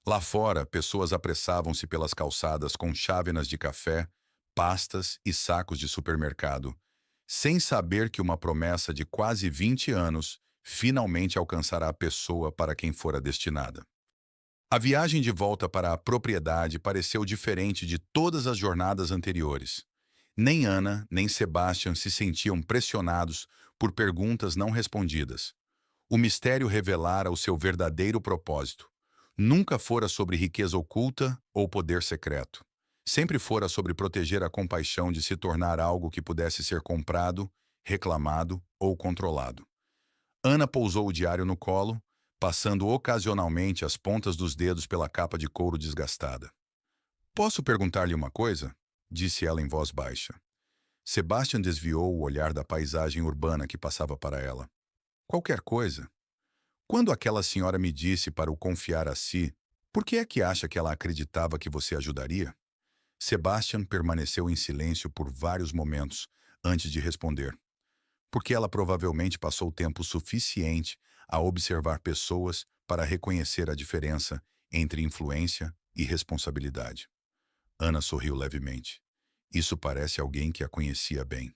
A: Lá fora, pessoas apressavam-se pelas calçadas com chávenas de café, pastas e sacos de supermercado, sem saber que uma promessa de quase 20 anos finalmente alcançará a pessoa para quem fora destinada. A viagem de volta para a propriedade pareceu diferente de todas as jornadas anteriores. Nem Ana, nem Sebastian se sentiam pressionados por perguntas não respondidas. O mistério revelara o seu verdadeiro propósito. Nunca fora sobre riqueza oculta ou poder secreto. Sempre fora sobre proteger a compaixão de se tornar algo que pudesse ser comprado, reclamado ou controlado. Ana pousou o diário no colo, passando ocasionalmente as pontas dos dedos pela capa de couro desgastada. "Posso perguntar-lhe uma coisa?" disse ela em voz baixa. Sebastian desviou o olhar da paisagem urbana que passava para ela. "Qualquer coisa. Quando aquela senhora me disse para o confiar a si, por que é que acha que ela acreditava que você ajudaria?" Sebastian permaneceu em silêncio por vários momentos antes de responder. Porque ela provavelmente passou tempo suficiente a observar pessoas para reconhecer a diferença entre influência e responsabilidade. Ana sorriu levemente. Isso parece alguém que a conhecia bem.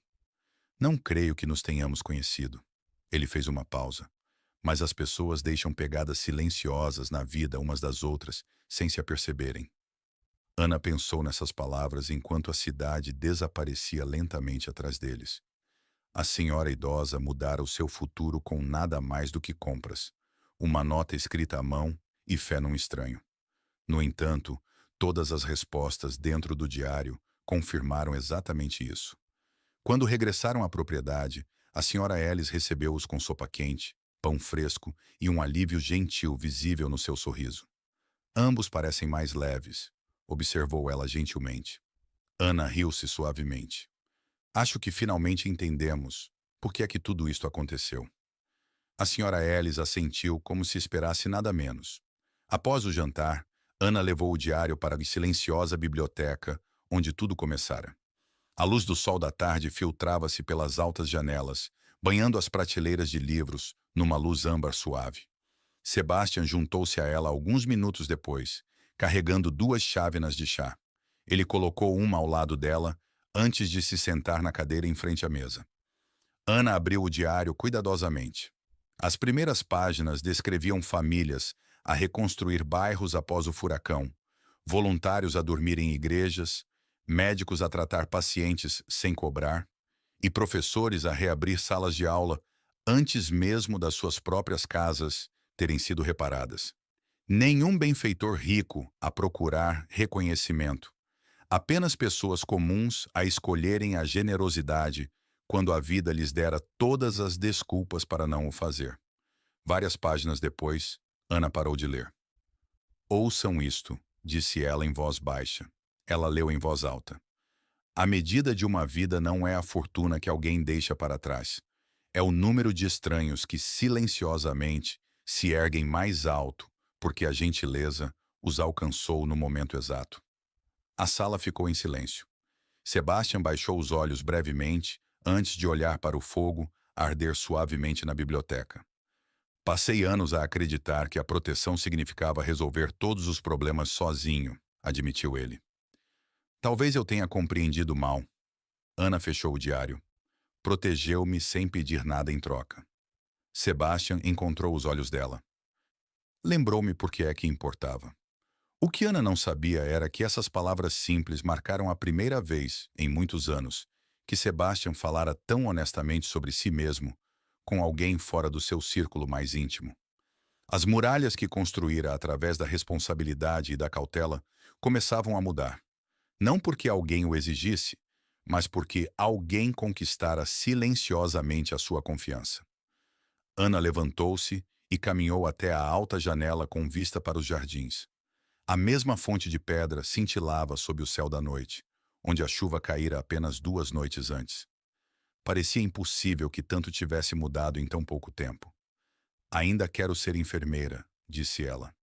A: Não creio que nos tenhamos conhecido. Ele fez uma pausa. Mas as pessoas deixam pegadas silenciosas na vida umas das outras, sem se aperceberem. Ana pensou nessas palavras enquanto a cidade desaparecia lentamente atrás deles. A senhora idosa mudara o seu futuro com nada mais do que compras, uma nota escrita à mão e fé num estranho. No entanto, todas as respostas dentro do diário confirmaram exatamente isso. Quando regressaram à propriedade, a senhora Ellis recebeu-os com sopa quente, pão fresco e um alívio gentil visível no seu sorriso. Ambos parecem mais leves, observou ela gentilmente. Ana riu-se suavemente. Acho que finalmente entendemos por que é que tudo isto aconteceu. A senhora Ellis assentiu como se esperasse nada menos. Após o jantar, Ana levou o diário para a silenciosa biblioteca, onde tudo começara. A luz do sol da tarde filtrava-se pelas altas janelas, banhando as prateleiras de livros numa luz âmbar suave. Sebastian juntou-se a ela alguns minutos depois, carregando 2 chávenas de chá. Ele colocou uma ao lado dela, antes de se sentar na cadeira em frente à mesa. Ana abriu o diário cuidadosamente. As primeiras páginas descreviam famílias a reconstruir bairros após o furacão, voluntários a dormir em igrejas, médicos a tratar pacientes sem cobrar e professores a reabrir salas de aula antes mesmo das suas próprias casas terem sido reparadas. Nenhum benfeitor rico a procurar reconhecimento, apenas pessoas comuns a escolherem a generosidade quando a vida lhes dera todas as desculpas para não o fazer. Várias páginas depois, Ana parou de ler. Ouçam isto, disse ela em voz baixa. Ela leu em voz alta. A medida de uma vida não é a fortuna que alguém deixa para trás. É o número de estranhos que silenciosamente se erguem mais alto porque a gentileza os alcançou no momento exato. A sala ficou em silêncio. Sebastian baixou os olhos brevemente antes de olhar para o fogo arder suavemente na biblioteca. Passei anos a acreditar que a proteção significava resolver todos os problemas sozinho, admitiu ele. Talvez eu tenha compreendido mal. Ana fechou o diário. Protegeu-me sem pedir nada em troca. Sebastian encontrou os olhos dela. Lembrou-me por que é que importava. O que Ana não sabia era que essas palavras simples marcaram a primeira vez, em muitos anos, que Sebastian falara tão honestamente sobre si mesmo, com alguém fora do seu círculo mais íntimo. As muralhas que construíra através da responsabilidade e da cautela começavam a mudar. Não porque alguém o exigisse, mas porque alguém conquistara silenciosamente a sua confiança. Ana levantou-se e caminhou até a alta janela com vista para os jardins. A mesma fonte de pedra cintilava sob o céu da noite, onde a chuva caíra apenas 2 noites antes. Parecia impossível que tanto tivesse mudado em tão pouco tempo. Ainda quero ser enfermeira, disse ela.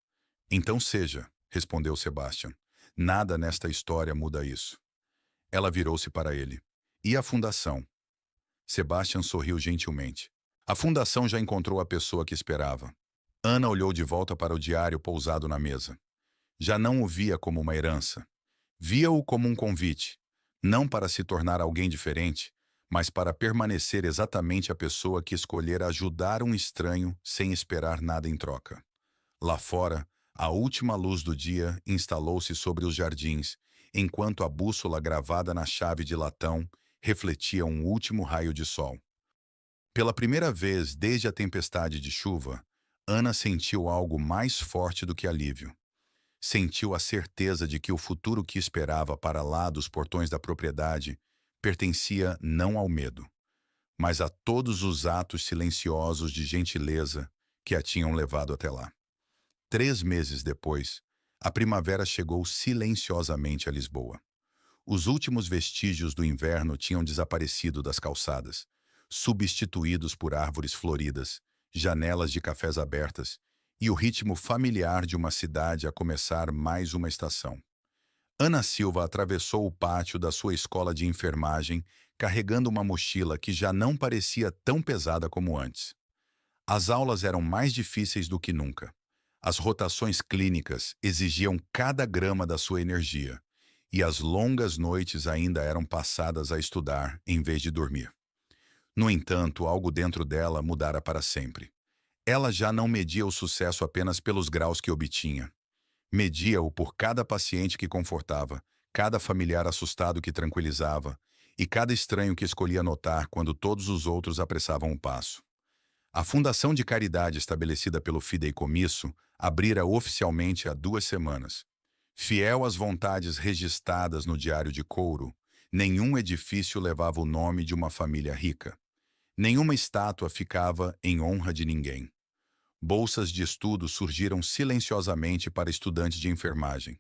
A: Então seja, respondeu Sebastian. Nada nesta história muda isso. Ela virou-se para ele. E a fundação? Sebastian sorriu gentilmente. A fundação já encontrou a pessoa que esperava. Ana olhou de volta para o diário pousado na mesa. Já não o via como uma herança. Via-o como um convite, não para se tornar alguém diferente, mas para permanecer exatamente a pessoa que escolhera ajudar um estranho sem esperar nada em troca. Lá fora, a última luz do dia instalou-se sobre os jardins, enquanto a bússola gravada na chave de latão refletia um último raio de sol. Pela primeira vez desde a tempestade de chuva, Ana sentiu algo mais forte do que alívio. Sentiu a certeza de que o futuro que esperava para lá dos portões da propriedade pertencia não ao medo, mas a todos os atos silenciosos de gentileza que a tinham levado até lá. 3 meses depois, a primavera chegou silenciosamente a Lisboa. Os últimos vestígios do inverno tinham desaparecido das calçadas, substituídos por árvores floridas, janelas de cafés abertas e o ritmo familiar de uma cidade a começar mais uma estação. Ana Silva atravessou o pátio da sua escola de enfermagem, carregando uma mochila que já não parecia tão pesada como antes. As aulas eram mais difíceis do que nunca. As rotações clínicas exigiam cada grama da sua energia, e as longas noites ainda eram passadas a estudar em vez de dormir. No entanto, algo dentro dela mudara para sempre. Ela já não media o sucesso apenas pelos graus que obtinha. Media-o por cada paciente que confortava, cada familiar assustado que tranquilizava e cada estranho que escolhia notar quando todos os outros apressavam o passo. A fundação de caridade estabelecida pelo fideicomisso abrira oficialmente há 2 semanas. Fiel às vontades registradas no diário de couro, nenhum edifício levava o nome de uma família rica. Nenhuma estátua ficava em honra de ninguém. Bolsas de estudo surgiram silenciosamente para estudantes de enfermagem.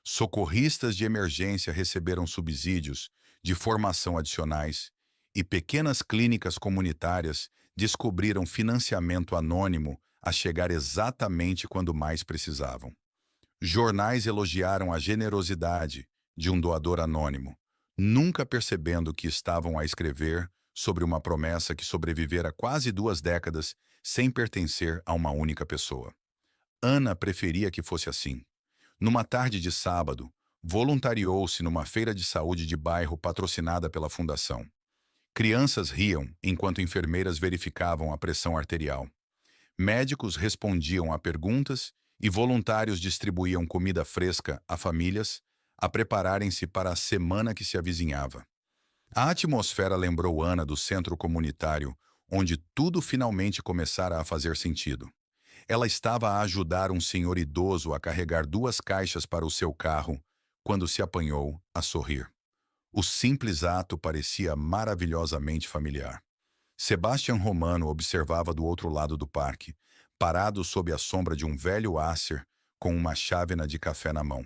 A: Socorristas de emergência receberam subsídios de formação adicionais e pequenas clínicas comunitárias descobriram financiamento anônimo a chegar exatamente quando mais precisavam. Jornais elogiaram a generosidade de um doador anônimo, nunca percebendo que estavam a escrever sobre uma promessa que sobrevivera quase 2 décadas sem pertencer a uma única pessoa. Ana preferia que fosse assim. Numa tarde de sábado, voluntariou-se numa feira de saúde de bairro patrocinada pela fundação. Crianças riam enquanto enfermeiras verificavam a pressão arterial. Médicos respondiam a perguntas e voluntários distribuíam comida fresca a famílias a prepararem-se para a semana que se avizinhava. A atmosfera lembrou Ana do centro comunitário, onde tudo finalmente começara a fazer sentido. Ela estava a ajudar um senhor idoso a carregar 2 caixas para o seu carro, quando se apanhou a sorrir. O simples ato parecia maravilhosamente familiar. Sebastian Romano observava do outro lado do parque, parado sob a sombra de um velho Acer com uma chávena de café na mão.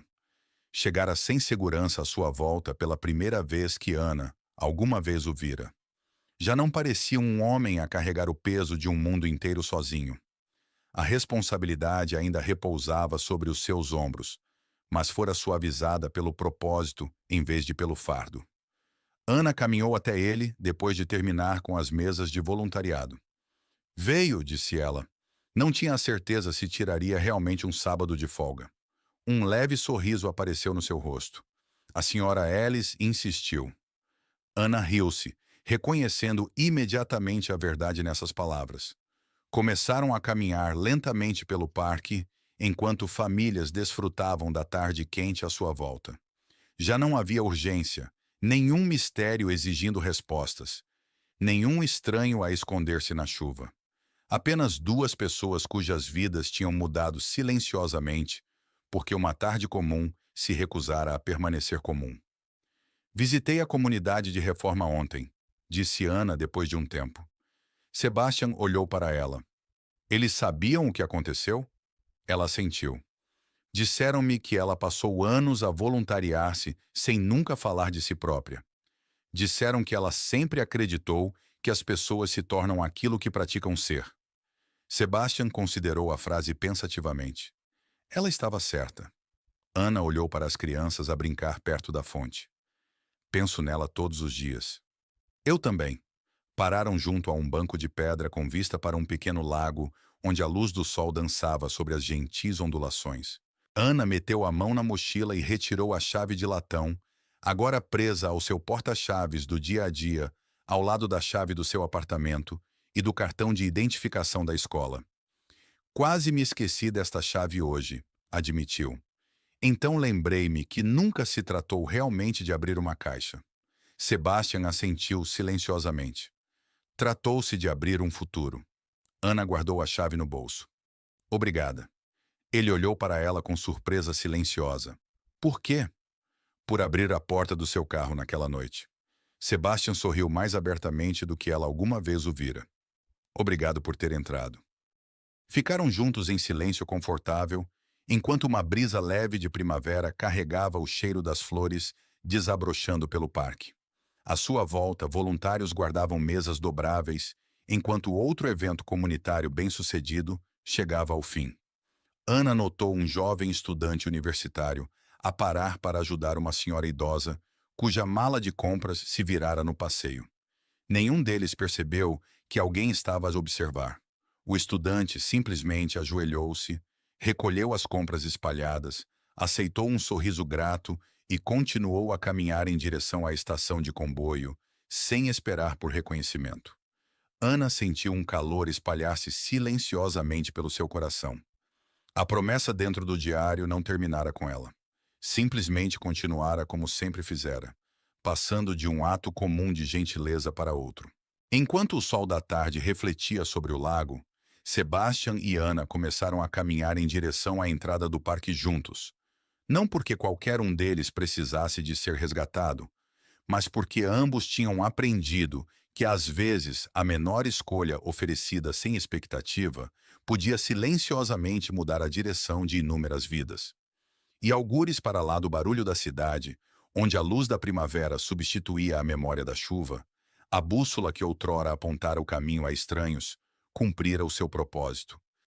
A: Chegara sem segurança à sua volta pela primeira vez que Ana alguma vez o vira. Já não parecia um homem a carregar o peso de um mundo inteiro sozinho. A responsabilidade ainda repousava sobre os seus ombros, mas fora suavizada pelo propósito em vez de pelo fardo. Ana caminhou até ele depois de terminar com as mesas de voluntariado. Veio, disse ela. Não tinha a certeza se tiraria realmente um sábado de folga. Um leve sorriso apareceu no seu rosto. A senhora Ellis insistiu. Ana riu-se, reconhecendo imediatamente a verdade nessas palavras. Começaram a caminhar lentamente pelo parque, enquanto famílias desfrutavam da tarde quente à sua volta. Já não havia urgência, nenhum mistério exigindo respostas, nenhum estranho a esconder-se na chuva. Apenas 2 pessoas cujas vidas tinham mudado silenciosamente, porque uma tarde comum se recusara a permanecer comum. Visitei a comunidade de reforma ontem, disse Ana depois de um tempo. Sebastian olhou para ela. Eles sabiam o que aconteceu? Ela assentiu. Disseram-me que ela passou anos a voluntariar-se sem nunca falar de si própria. Disseram que ela sempre acreditou que as pessoas se tornam aquilo que praticam ser. Sebastian considerou a frase pensativamente. Ela estava certa. Ana olhou para as crianças a brincar perto da fonte. Penso nela todos os dias. Eu também. Pararam junto a um banco de pedra com vista para um pequeno lago, onde a luz do sol dançava sobre as gentis ondulações. Ana meteu a mão na mochila e retirou a chave de latão, agora presa ao seu porta-chaves do dia a dia, ao lado da chave do seu apartamento e do cartão de identificação da escola. Quase me esqueci desta chave hoje, admitiu. Então lembrei-me que nunca se tratou realmente de abrir uma caixa. Sebastian assentiu silenciosamente. Tratou-se de abrir um futuro. Ana guardou a chave no bolso. Obrigada. Ele olhou para ela com surpresa silenciosa. Por quê? Por abrir a porta do seu carro naquela noite. Sebastian sorriu mais abertamente do que ela alguma vez o vira. Obrigado por ter entrado. Ficaram juntos em silêncio confortável, enquanto uma brisa leve de primavera carregava o cheiro das flores desabrochando pelo parque. À sua volta, voluntários guardavam mesas dobráveis, enquanto outro evento comunitário bem-sucedido chegava ao fim. Ana notou um jovem estudante universitário a parar para ajudar uma senhora idosa, cuja mala de compras se virara no passeio. Nenhum deles percebeu que alguém estava a observar. O estudante simplesmente ajoelhou-se, Recolheu as compras espalhadas, aceitou um sorriso grato e continuou a caminhar em direção à estação de comboio, sem esperar por reconhecimento. Ana sentiu um calor espalhar-se silenciosamente pelo seu coração. A promessa dentro do diário não terminara com ela. Simplesmente continuara como sempre fizera, passando de um ato comum de gentileza para outro. Enquanto o sol da tarde refletia sobre o lago, Sebastian e Ana começaram a caminhar em direção à entrada do parque juntos. Não porque qualquer um deles precisasse de ser resgatado, mas porque ambos tinham aprendido que às vezes a menor escolha oferecida sem expectativa podia silenciosamente mudar a direção de inúmeras vidas. E algures para lá do barulho da cidade, onde a luz da primavera substituía a memória da chuva, a bússola que outrora apontara o caminho a estranhos, cumprira o seu propósito.